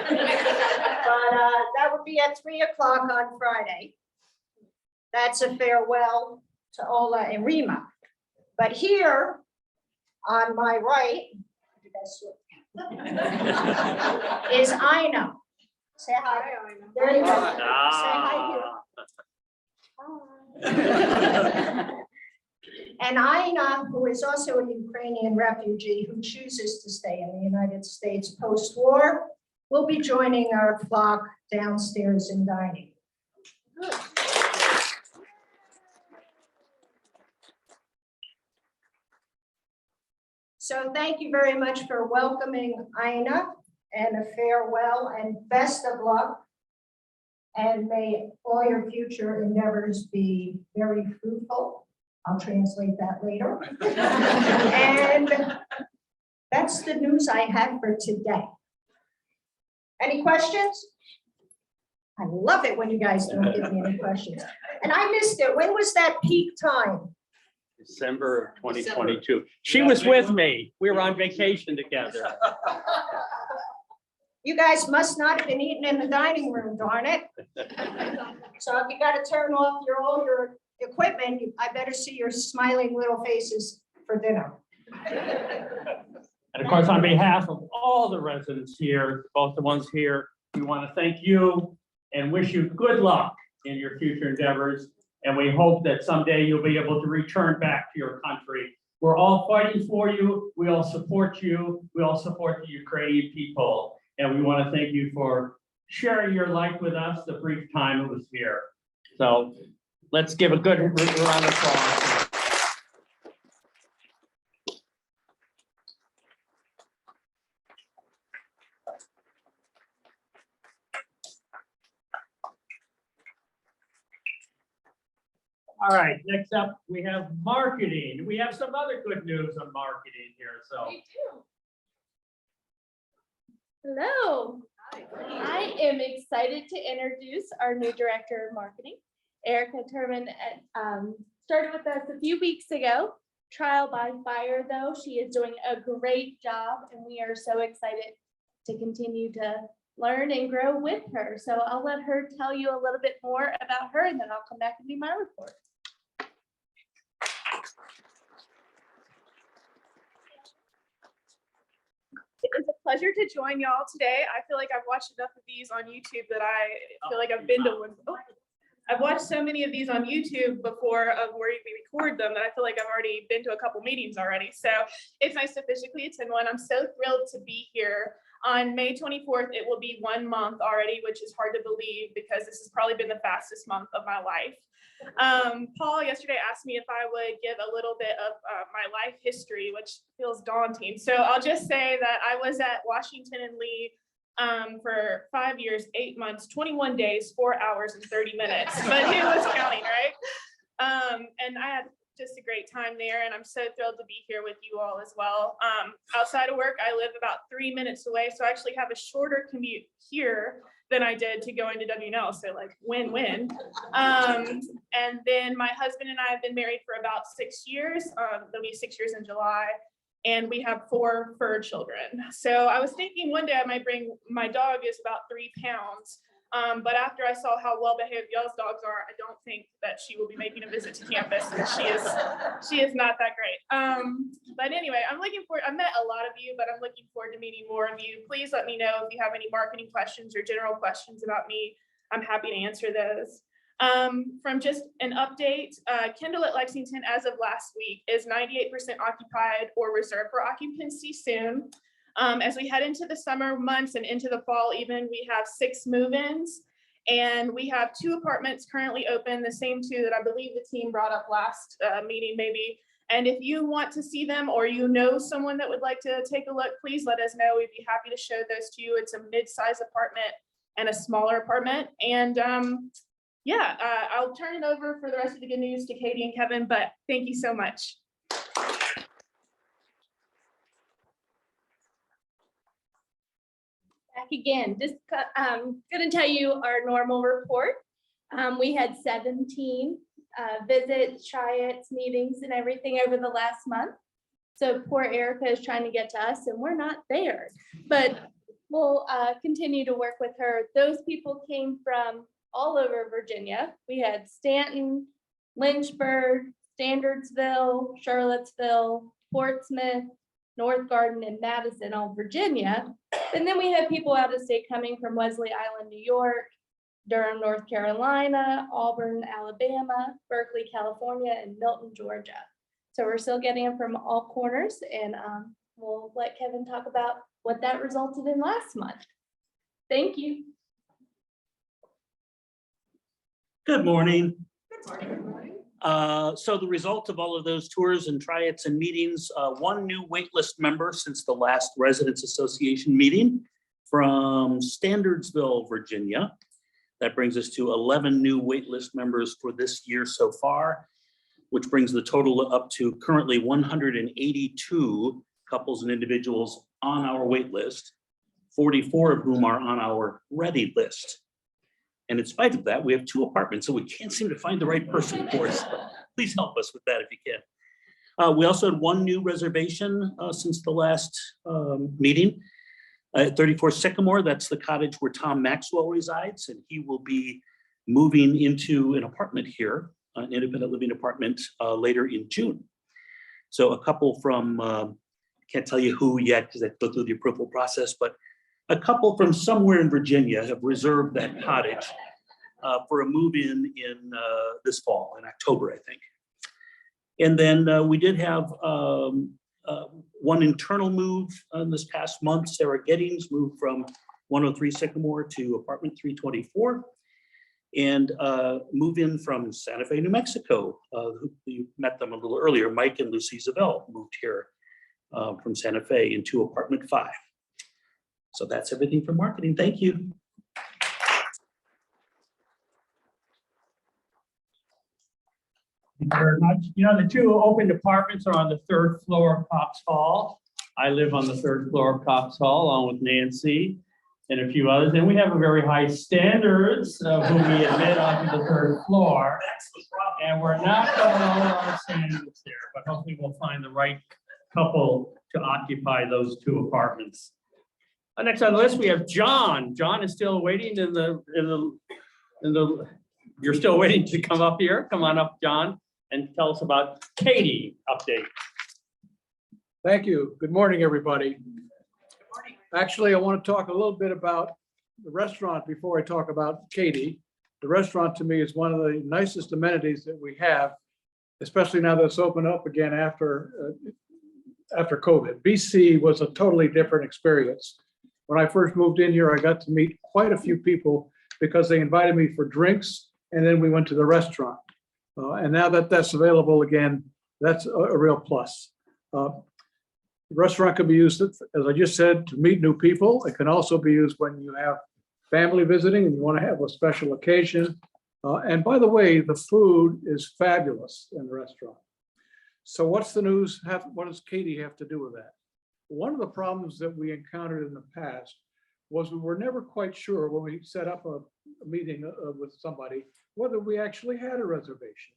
Speaker 9: that would be at 3 o'clock on Friday. That's a farewell to Ola and Rima. But here on my right, is Ina. Say hi. There you go. Say hi here. And Ina, who is also a Ukrainian refugee who chooses to stay in the United States post-war, will be joining our flock downstairs in dining. So thank you very much for welcoming Ina, and a farewell and best of luck. And may all your future endeavors be very fruitful. I'll translate that later. And that's the news I have for today. Any questions? I love it when you guys don't give me any questions. And I missed it. When was that peak time?
Speaker 1: December of 2022. She was with me. We were on vacation together.
Speaker 9: You guys must not have been eating in the dining room, darn it. So if you gotta turn off all your equipment, I better see your smiling little faces for dinner.
Speaker 1: And of course, on behalf of all the residents here, both the ones here, we want to thank you and wish you good luck in your future endeavors. And we hope that someday you'll be able to return back to your country. We're all fighting for you. We all support you. We all support the Ukrainian people. And we want to thank you for sharing your life with us the brief time it was here. So let's give a good round of applause. All right, next up, we have marketing. We have some other good news on marketing here, so.
Speaker 8: We do. Hello. I am excited to introduce our new director of marketing, Erica Turman. Started with us a few weeks ago. Trial by fire, though. She is doing a great job, and we are so excited to continue to learn and grow with her. So I'll let her tell you a little bit more about her, and then I'll come back and do my report.
Speaker 10: It is a pleasure to join y'all today. I feel like I've watched enough of these on YouTube that I feel like I've been to one. I've watched so many of these on YouTube before of where we record them that I feel like I've already been to a couple meetings already. So it's nice to physically attend one. I'm so thrilled to be here. On May 24th, it will be 1 month already, which is hard to believe because this has probably been the fastest month of my life. Paul yesterday asked me if I would give a little bit of my life history, which feels daunting. So I'll just say that I was at Washington and Lee for 5 years, 8 months, 21 days, 4 hours and 30 minutes, but who was counting, right? And I had just a great time there, and I'm so thrilled to be here with you all as well. Outside of work, I live about 3 minutes away, so I actually have a shorter commute here than I did to going to WNL, so like win-win. And then my husband and I have been married for about 6 years. There'll be 6 years in July, and we have 4 fur children. So I was thinking one day I might bring, my dog is about 3 pounds, but after I saw how well behaved y'all's dogs are, I don't think that she will be making a visit to campus, because she is not that great. But anyway, I'm looking forward, I met a lot of you, but I'm looking forward to meeting more of you. Please let me know if you have any marketing questions or general questions about me. I'm happy to answer those. From just an update, Kendal at Lexington as of last week is 98% occupied or reserved for occupancy soon. As we head into the summer months and into the fall even, we have 6 move-ins, and we have 2 apartments currently open, the same 2 that I believe the team brought up last meeting maybe. And if you want to see them or you know someone that would like to take a look, please let us know. We'd be happy to show those to you. It's a mid-size apartment and a smaller apartment. And yeah, I'll turn it over for the rest of the good news to Katie and Kevin, but thank you so much.
Speaker 8: Back again, just gonna tell you our normal report. We had 17 visits, try-its, meetings and everything over the last month. So poor Erica is trying to get to us and we're not there, but we'll continue to work with her. Those people came from all over Virginia. We had Stanton, Lynchburg, Standardsville, Charlottesville, Portsmouth, North Garden, and Madison, all Virginia. And then we had people out of state coming from Wesley Island, New York, Durham, North Carolina, Auburn, Alabama, Berkeley, California, and Milton, Georgia. So we're still getting them from all corners, and we'll let Kevin talk about what that resulted in last month. Thank you.
Speaker 11: Good morning. So the result of all of those tours and try-its and meetings, one new waitlist member since the last Residents Association meeting from Standardsville, Virginia. That brings us to 11 new waitlist members for this year so far, which brings the total up to currently 182 couples and individuals on our wait list, 44 of whom are on our ready list. And in spite of that, we have 2 apartments, so we can't seem to find the right person for us. Please help us with that if you can. We also had 1 new reservation since the last meeting. At 34 Sycamore, that's the cottage where Tom Maxwell resides, and he will be moving into an apartment here, an independent living apartment later in June. So a couple from, can't tell you who yet because I have to go through the approval process, but a couple from somewhere in Virginia have reserved that cottage for a move-in in this fall, in October, I think. And then we did have one internal move this past month. Sarah Gettings moved from 103 Sycamore to apartment 324 and move in from Santa Fe, New Mexico. You met them a little earlier. Mike and Lucy Zabel moved here from Santa Fe into apartment 5. So that's everything for marketing. Thank you.
Speaker 1: Thank you very much. You know, the 2 open apartments are on the 3rd floor of Cops Hall. I live on the 3rd floor of Cops Hall along with Nancy and a few others. And we have a very high standards of who we admit onto the 3rd floor. And we're not going over our standards there, but hopefully we'll find the right couple to occupy those 2 apartments. Next on the list, we have John. John is still waiting in the, you're still waiting to come up here. Come on up, John, and tell us about Katie update.
Speaker 12: Thank you. Good morning, everybody. Actually, I want to talk a little bit about the restaurant before I talk about Katie. The restaurant to me is one of the nicest amenities that we have, especially now that it's opened up again after COVID. BC was a totally different experience. When I first moved in here, I got to meet quite a few people because they invited me for drinks and then we went to the restaurant. And now that that's available again, that's a real plus. The restaurant can be used, as I just said, to meet new people. It can also be used when you have family visiting and you want to have a special occasion. And by the way, the food is fabulous in the restaurant. So what's the news? What does Katie have to do with that? One of the problems that we encountered in the past was we were never quite sure when we set up a meeting with somebody, whether we actually had a reservation.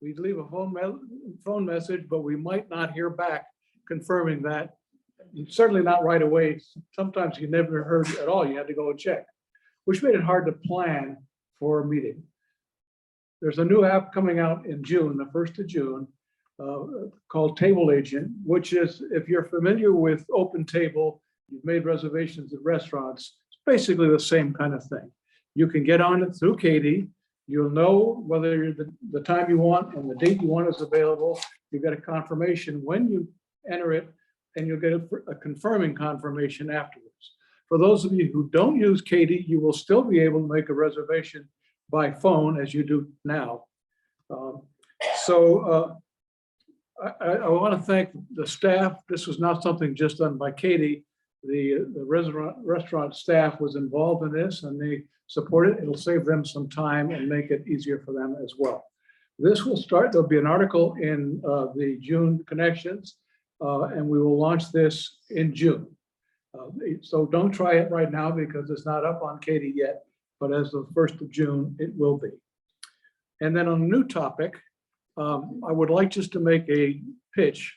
Speaker 12: We'd leave a phone message, but we might not hear back confirming that. Certainly not right away. Sometimes you never heard at all. You had to go and check, which made it hard to plan for a meeting. There's a new app coming out in June, the 1st of June, called Table Agent, which is, if you're familiar with Open Table, you've made reservations at restaurants, it's basically the same kind of thing. You can get on it through Katie. You'll know whether the time you want and the date you want is available. You get a confirmation when you enter it, and you'll get a confirming confirmation afterwards. For those of you who don't use Katie, you will still be able to make a reservation by phone as you do now. I want to thank the staff. This was not something just done by Katie. The restaurant staff was involved in this and they support it. It'll save them some time and make it easier for them as well. This will start, there'll be an article in the June Connections and we will launch this in June. So don't try it right now because it's not up on Katie yet, but as of the 1st of June, it will be. And then on a new topic, I would like just to make a pitch.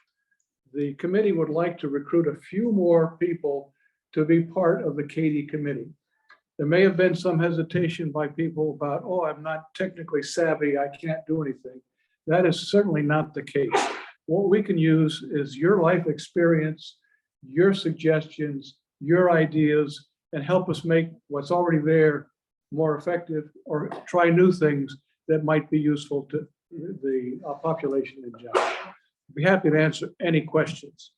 Speaker 12: The committee would like to recruit a few more people to be part of the Katy committee. There may have been some hesitation by people about, oh, I'm not technically savvy, I can't do anything. That is certainly not the case. What we can use is your life experience, your suggestions, your ideas, and help us make what's already there more effective or try new things that might be useful to the population in general. I'd be happy to answer any questions.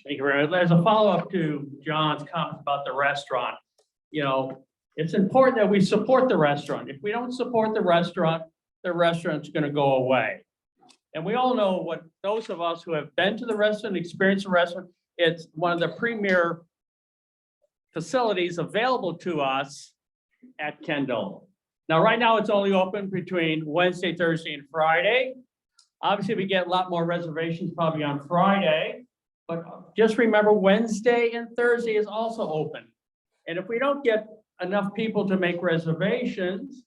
Speaker 1: Thank you very much. As a follow-up to John's comments about the restaurant, you know, it's important that we support the restaurant. If we don't support the restaurant's gonna go away. And we all know what, those of us who have been to the restaurant, experienced the restaurant, it's one of the premier facilities available to us at Kendal. Now, right now, it's only open between Wednesday, Thursday, and Friday. Obviously, we get a lot more reservations probably on Friday, but just remember Wednesday and Thursday is also open. And if we don't get enough people to make reservations,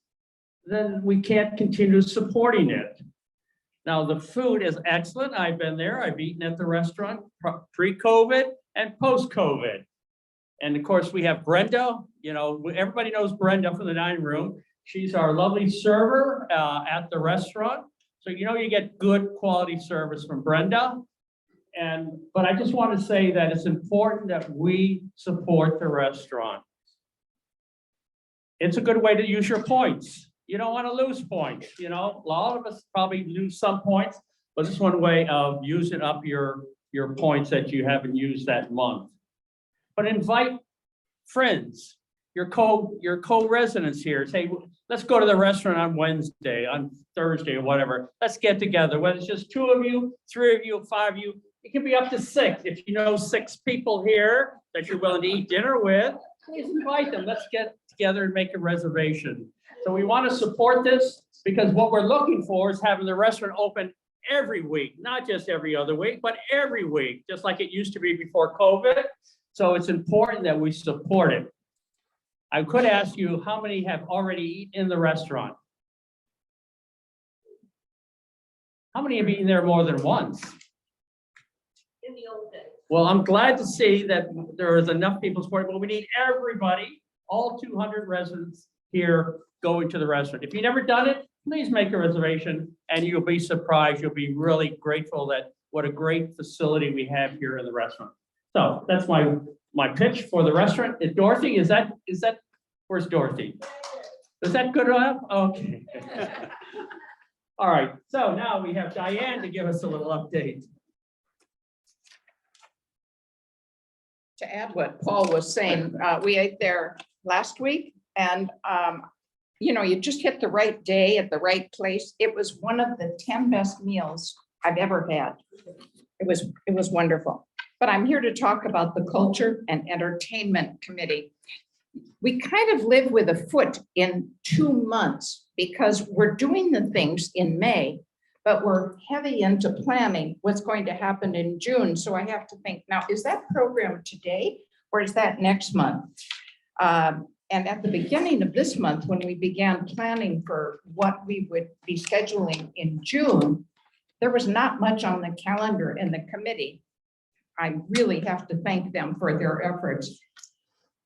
Speaker 1: then we can't continue supporting it. Now, the food is excellent. I've been there. I've eaten at the restaurant pre-COVID and post-COVID. And of course, we have Brenda. You know, everybody knows Brenda from the dining room. She's our lovely server at the restaurant. So, you know, you get good quality service from Brenda. But I just want to say that it's important that we support the restaurant. It's a good way to use your points. You don't want to lose points, you know, a lot of us probably lose some points, but this is one way of using up your points that you haven't used that month. But invite friends, your co-residents here. Say, let's go to the restaurant on Wednesday, on Thursday, or whatever. Let's get together, whether it's just 2 of you, 3 of you, 5 of you. It can be up to 6. If you know 6 people here that you're willing to eat dinner with, please invite them. Let's get together and make a reservation. So we want to support this because what we're looking for is having the restaurant open every week, not just every other week, but every week, just like it used to be before COVID. So it's important that we support it. I could ask you, how many have already eaten in the restaurant? How many have eaten there more than once?
Speaker 8: In the old days.
Speaker 1: Well, I'm glad to see that there is enough people supporting, but we need everybody, all 200 residents here going to the restaurant. If you've never done it, please make a reservation and you'll be surprised. You'll be really grateful that what a great facility we have here in the restaurant. So that's my pitch for the restaurant. Is Dorothy, is that, where's Dorothy? Is that good enough? Okay. All right, so now we have Diane to give us a little update.
Speaker 5: To add what Paul was saying, we ate there last week and, you know, you just hit the right day at the right place. It was one of the 10 best meals I've ever had. It was wonderful. But I'm here to talk about the Culture and Entertainment Committee. We kind of live with a foot in 2 months because we're doing the things in May, but we're heavy into planning what's going to happen in June. So I have to think, now, is that program today or is that next month? And at the beginning of this month, when we began planning for what we would be scheduling in June, there was not much on the calendar in the committee. I really have to thank them for their efforts.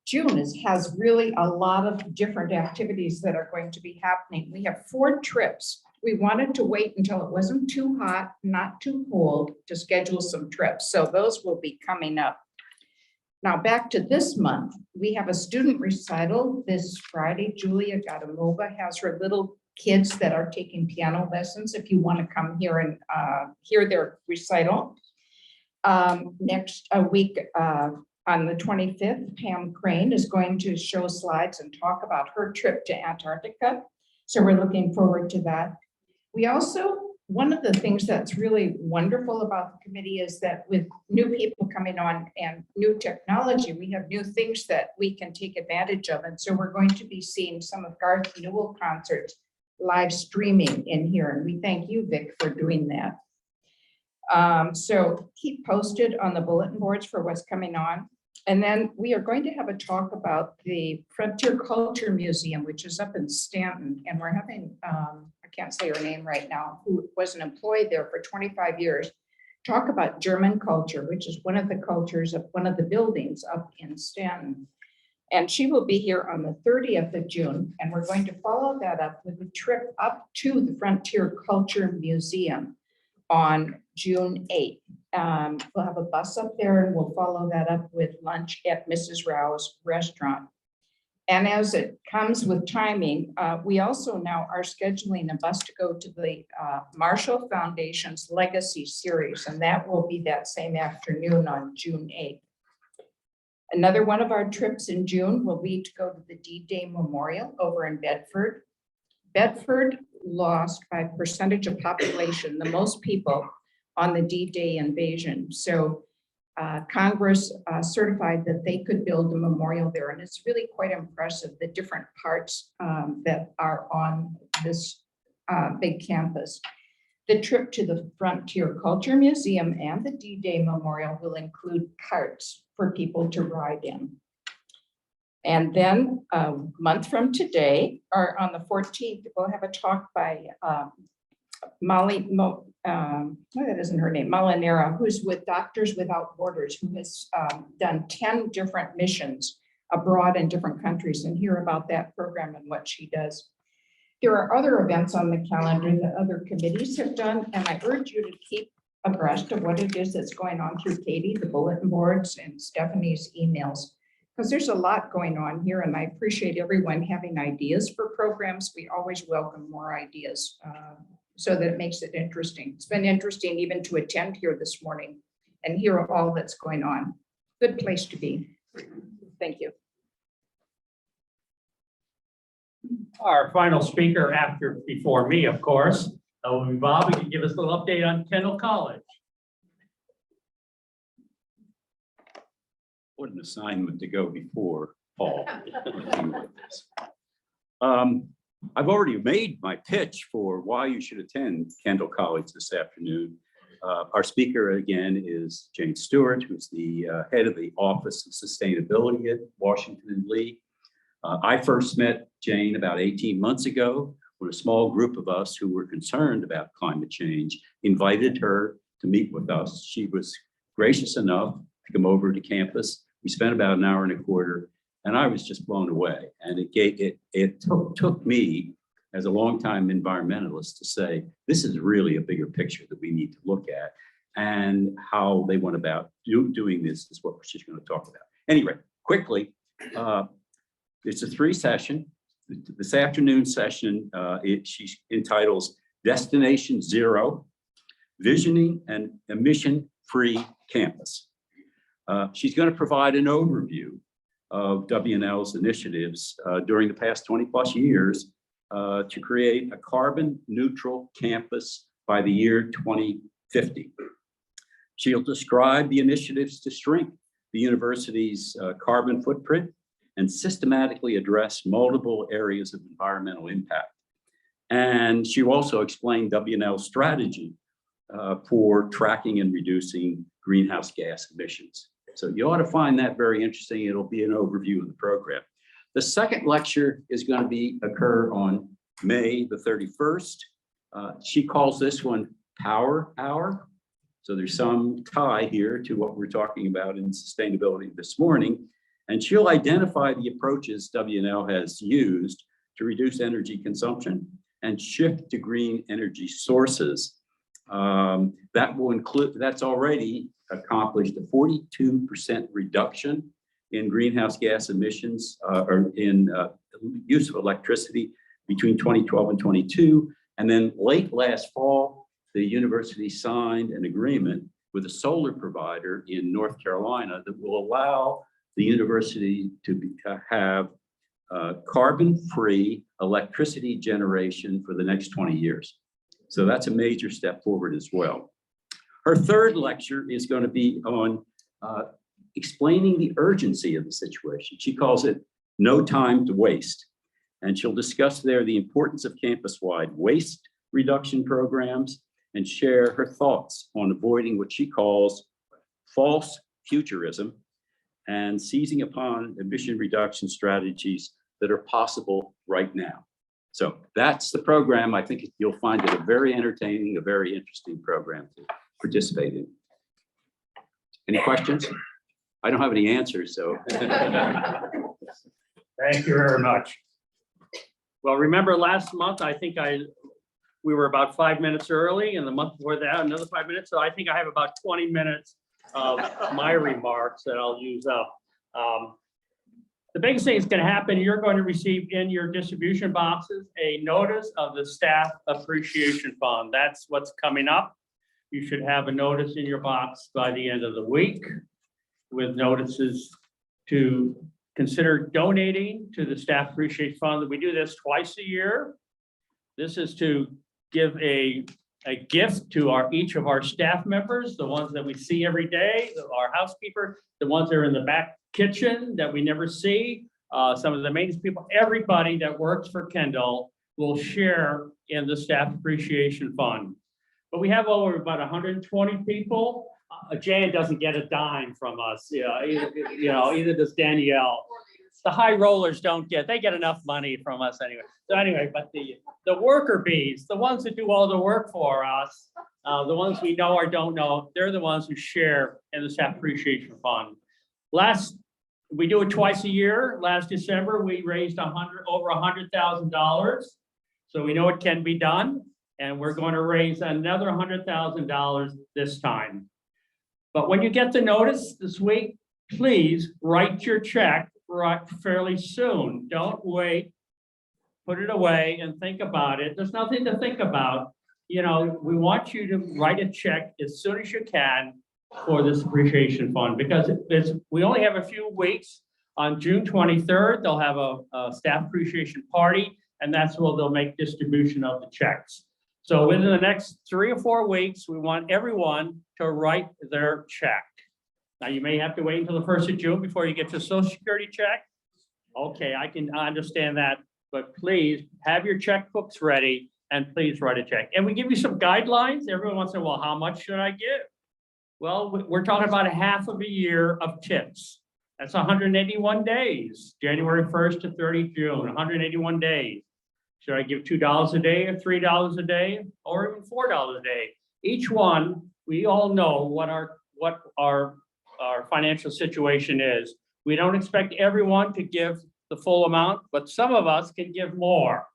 Speaker 5: June has really a lot of different activities that are going to be happening. We have 4 trips. We wanted to wait until it wasn't too hot, not too cold to schedule some trips. So those will be coming up. Now back to this month, we have a student recital this Friday. Julia Gadamova has her little kids that are taking piano lessons. If you want to come here and hear their recital. Next week on the 25th, Pam Crane is going to show slides and talk about her trip to Antarctica. So we're looking forward to that. We also, one of the things that's really wonderful about the committee is that with new people coming on and new technology, we have new things that we can take advantage of. And so we're going to be seeing some of Garth Newell concerts live streaming in here. And we thank you, Vic, for doing that. So keep posted on the bulletin boards for what's coming on.
Speaker 4: And then we are going to have a talk about the Frontier Culture Museum, which is up in Stanton. And we're having, I can't say her name right now, who was an employee there for 25 years, talk about German culture, which is one of the cultures of one of the buildings up in Stanton. And she will be here on the 30th of June. And we're going to follow that up with a trip up to the Frontier Culture Museum on June 8th. We'll have a bus up there and we'll follow that up with lunch at Mrs. Rao's restaurant. And as it comes with timing, we also now are scheduling a bus to go to the Marshall Foundation's Legacy Series, and that will be that same afternoon on June 8th. Another one of our trips in June will be to go to the D-Day Memorial over in Bedford. Bedford lost by percentage of population the most people on the D-Day invasion. So Congress certified that they could build a memorial there. And it's really quite impressive, the different parts that are on this big campus. The trip to the Frontier Culture Museum and the D-Day Memorial will include carts for people to ride in. And then a month from today, or on the 14th, we'll have a talk by Molly, that isn't her name, Molinera, who's with Doctors Without Borders, who has done 10 different missions abroad in different countries, and hear about that program and what she does. There are other events on the calendar that other committees have done, and I urge you to keep abreast of what it is that's going on through Katie, the bulletin boards, and Stephanie's emails, because there's a lot going on here, and I appreciate everyone having ideas for programs. We always welcome more ideas so that it makes it interesting. It's been interesting even to attend here this morning and hear all that's going on. Good place to be. Thank you.
Speaker 1: Our final speaker before me, of course, will be Bob. He can give us a little update on Kendal College.
Speaker 7: What an assignment to go before Paul. I've already made my pitch for why you should attend Kendal College this afternoon. Our speaker again is Jane Stewart, who's the head of the Office of Sustainability at Washington and Lee. I first met Jane about 18 months ago when a small group of us who were concerned about climate change invited her to meet with us. She was gracious enough to come over to campus. We spent about an hour and a quarter, and I was just blown away. And it took me as a longtime environmentalist to say, this is really a bigger picture that we need to look at, and how they went about doing this is what she's going to talk about. Anyway, quickly, it's a 3-session. This afternoon session, she entitles Destination Zero, Visioning an Emission-Free Campus. She's going to provide an overview of W&L's initiatives during the past 20 plus years to create a carbon neutral campus by the year 2050. She'll describe the initiatives to shrink the university's carbon footprint and systematically address multiple areas of environmental impact. And she will also explain W&L's strategy for tracking and reducing greenhouse gas emissions. So you ought to find that very interesting. It'll be an overview of the program. The second lecture is going to occur on May the 31st. She calls this one Power Hour. So there's some tie here to what we're talking about in sustainability this morning. And she'll identify the approaches W&L has used to reduce energy consumption and shift to green energy sources. That will include, that's already accomplished a 42% reduction in greenhouse gas emissions or in use of electricity between 2012 and 22. And then late last fall, the university signed an agreement with a solar provider in North Carolina that will allow the university to have carbon-free electricity generation for the next 20 years. So that's a major step forward as well. Her third lecture is going to be on explaining the urgency of the situation. She calls it No Time to Waste. And she'll discuss there the importance of campus-wide waste reduction programs and share her thoughts on avoiding what she calls false futurism and seizing upon emission reduction strategies that are possible right now. So that's the program. I think you'll find it a very entertaining, a very interesting program to participate in. Any questions? I don't have any answers, so.
Speaker 1: Thank you very much. Well, remember last month, I think we were about 5 minutes early, and the month before that, another 5 minutes. So I think I have about 20 minutes of my remarks that I'll use up. The biggest thing that's going to happen, you're going to receive in your distribution boxes a notice of the Staff Appreciation Fund. That's what's coming up. You should have a notice in your box by the end of the week with notices to consider donating to the Staff Appreciation Fund. We do this twice a year. This is to give a gift to each of our staff members, the ones that we see every day, our housekeeper, the ones that are in the back kitchen that we never see, some of the maintenance people, everybody that works for Kendal will share in the Staff Appreciation Fund. But we have over about 120 people. Jan doesn't get a dime from us, either does Danielle. The high rollers they get enough money from us anyway. So anyway, but the worker bees, the ones that do all the work for us, the ones we know or don't know, they're the ones who share in the Staff Appreciation Fund. We do it twice a year. Last December, we raised over $100,000. So we know it can be done, and we're going to raise another $100,000 this time. But when you get the notice this week, please write your check fairly soon. Don't wait. Put it away and think about it. There's nothing to think about. We want you to write a check as soon as you can for this appreciation fund, because we only have a few weeks. On June 23rd, they'll have a staff appreciation party, and that's where they'll make distribution of the checks. So within the next 3 or 4 weeks, we want everyone to write their check. Now, you may have to wait until the 1st of June before you get your Social Security check. Okay, I understand that, but please have your checkbooks ready and please write a check. And we give you some guidelines. Everyone wants to know, well, how much should I give? Well, we're talking about a half of a year of tips. That's 181 days, January 1st to 30 June, 181 days. Should I give $2 a day or $3 a day or even $4 a day? Each one, we all know what our financial situation is. We don't expect everyone to give the full amount, but some of us can give more.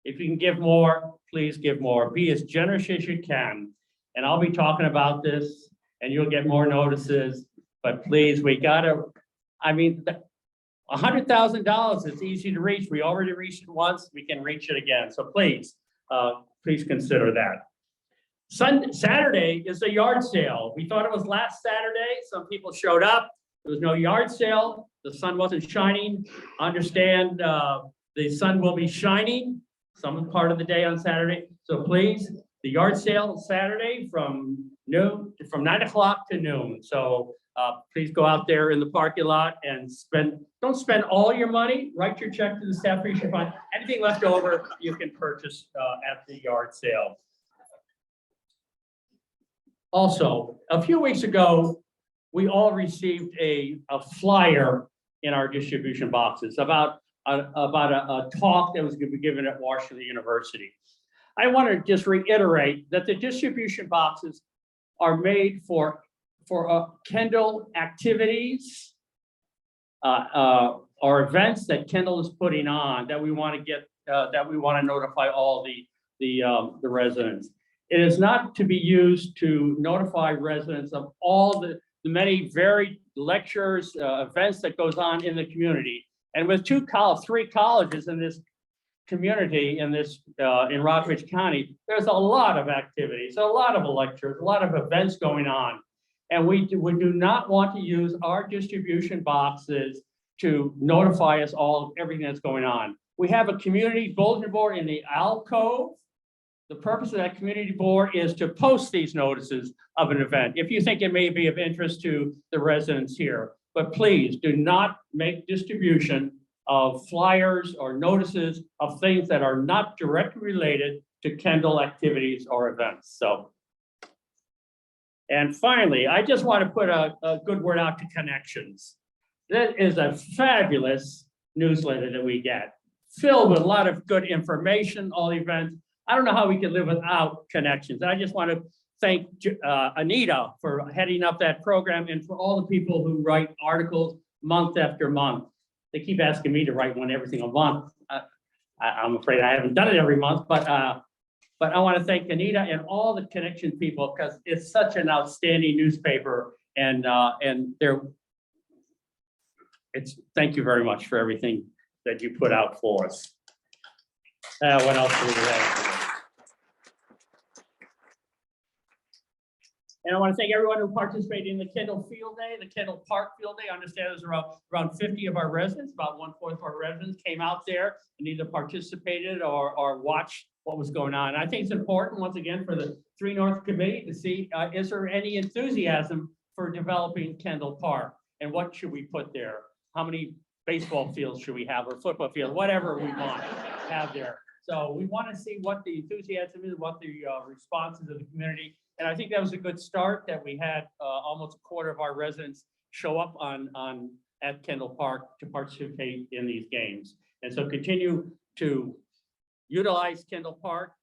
Speaker 1: If you can give more, please give more. Be as generous as you can. And I'll be talking about this and you'll get more notices, but please, $100,000 is easy to reach. We already reached it once, we can reach it again. So please consider that. Saturday is the yard sale. We thought it was last Saturday. Some people showed up. There was no yard sale. The sun wasn't shining. Understand the sun will be shining some part of the day on Saturday. So please, the yard sale Saturday from 9 o'clock to noon. So please go out there in the parking lot and don't spend all your money. Write your check to the Staff Appreciation Fund. Anything left over, you can purchase at the yard sale. Also, a few weeks ago, we all received a flyer in our distribution boxes about a talk that was going to be given at Washington University. I want to just reiterate that the distribution boxes are made for Kendal activities or events that Kendal is putting on that we want to notify all the residents. It is not to be used to notify residents of all the many varied lectures, events that goes on in the community. And with 3 colleges in this community, in Rockridge County, there's a lot of activities, a lot of lectures, a lot of events going on. And we do not want to use our distribution boxes to notify us all of everything that's going on. We have a community bulletin board in the alcove. The purpose of that community board is to post these notices of an event if you think it may be of interest to the residents here. But please do not make distribution of flyers or notices of things that are not directly related to Kendal activities or events. So, and finally, I just want to put a good word out to Connections. That is a fabulous newsletter that we get, filled with a lot of good information, all the events. I don't know how we can live without connections. I just want to thank Anita for heading up that program and for all the people who write articles month after month. They keep asking me to write one every single month. I'm afraid I haven't done it every month, but I want to thank Anita and all the connection people because it's such an outstanding newspaper and thank you very much for everything that you put out for us. What else do we have? And I want to thank everyone who participated in the Kendal Field Day, the Kendal Park Field Day. I understand there's around 50 of our residents, about 1/4 of our residents came out there and either participated or watched what was going on. And I think it's important, once again, for the 3 North Committee to see, is there any enthusiasm for developing Kendal Park? And what should we put there? How many baseball fields should we have or football field, whatever we want to have there. So we want to see what the enthusiasm is, what the responses of the community. And I think that was a good start that we had almost 1/4 of our residents show up at Kendal Park to participate in these games. And so continue to utilize Kendal Park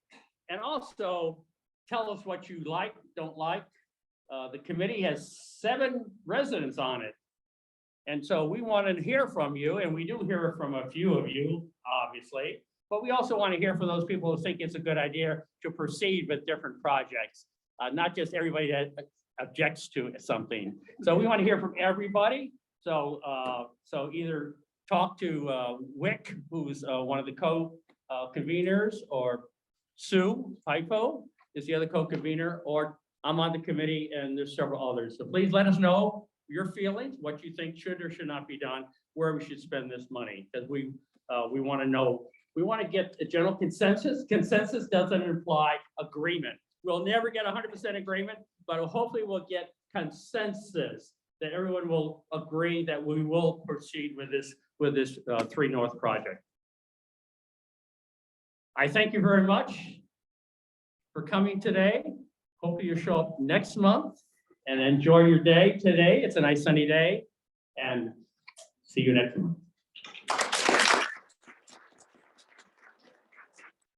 Speaker 1: and also tell us what you like, don't like. The committee has 7 residents on it. And so we want to hear from you, and we do hear from a few of you, obviously, but we also want to hear from those people who think it's a good idea to proceed with different projects. Not just everybody that objects to something. So we want to hear from everybody. So either talk to Wick, who's one of the co-conveners, or Sue Pipo is the other co-convener, or I'm on the committee and there's several others. So please let us know your feelings, what you think should or should not be done, where we should spend this money, because we want to know, we want to get a general consensus. Consensus doesn't imply agreement. We'll never get 100% agreement, but hopefully we'll get consensus that everyone will agree that we will proceed with this 3 North project. I thank you very much for coming today. Hopefully you show up next month and enjoy your day today. It's a nice sunny day, and see you next month.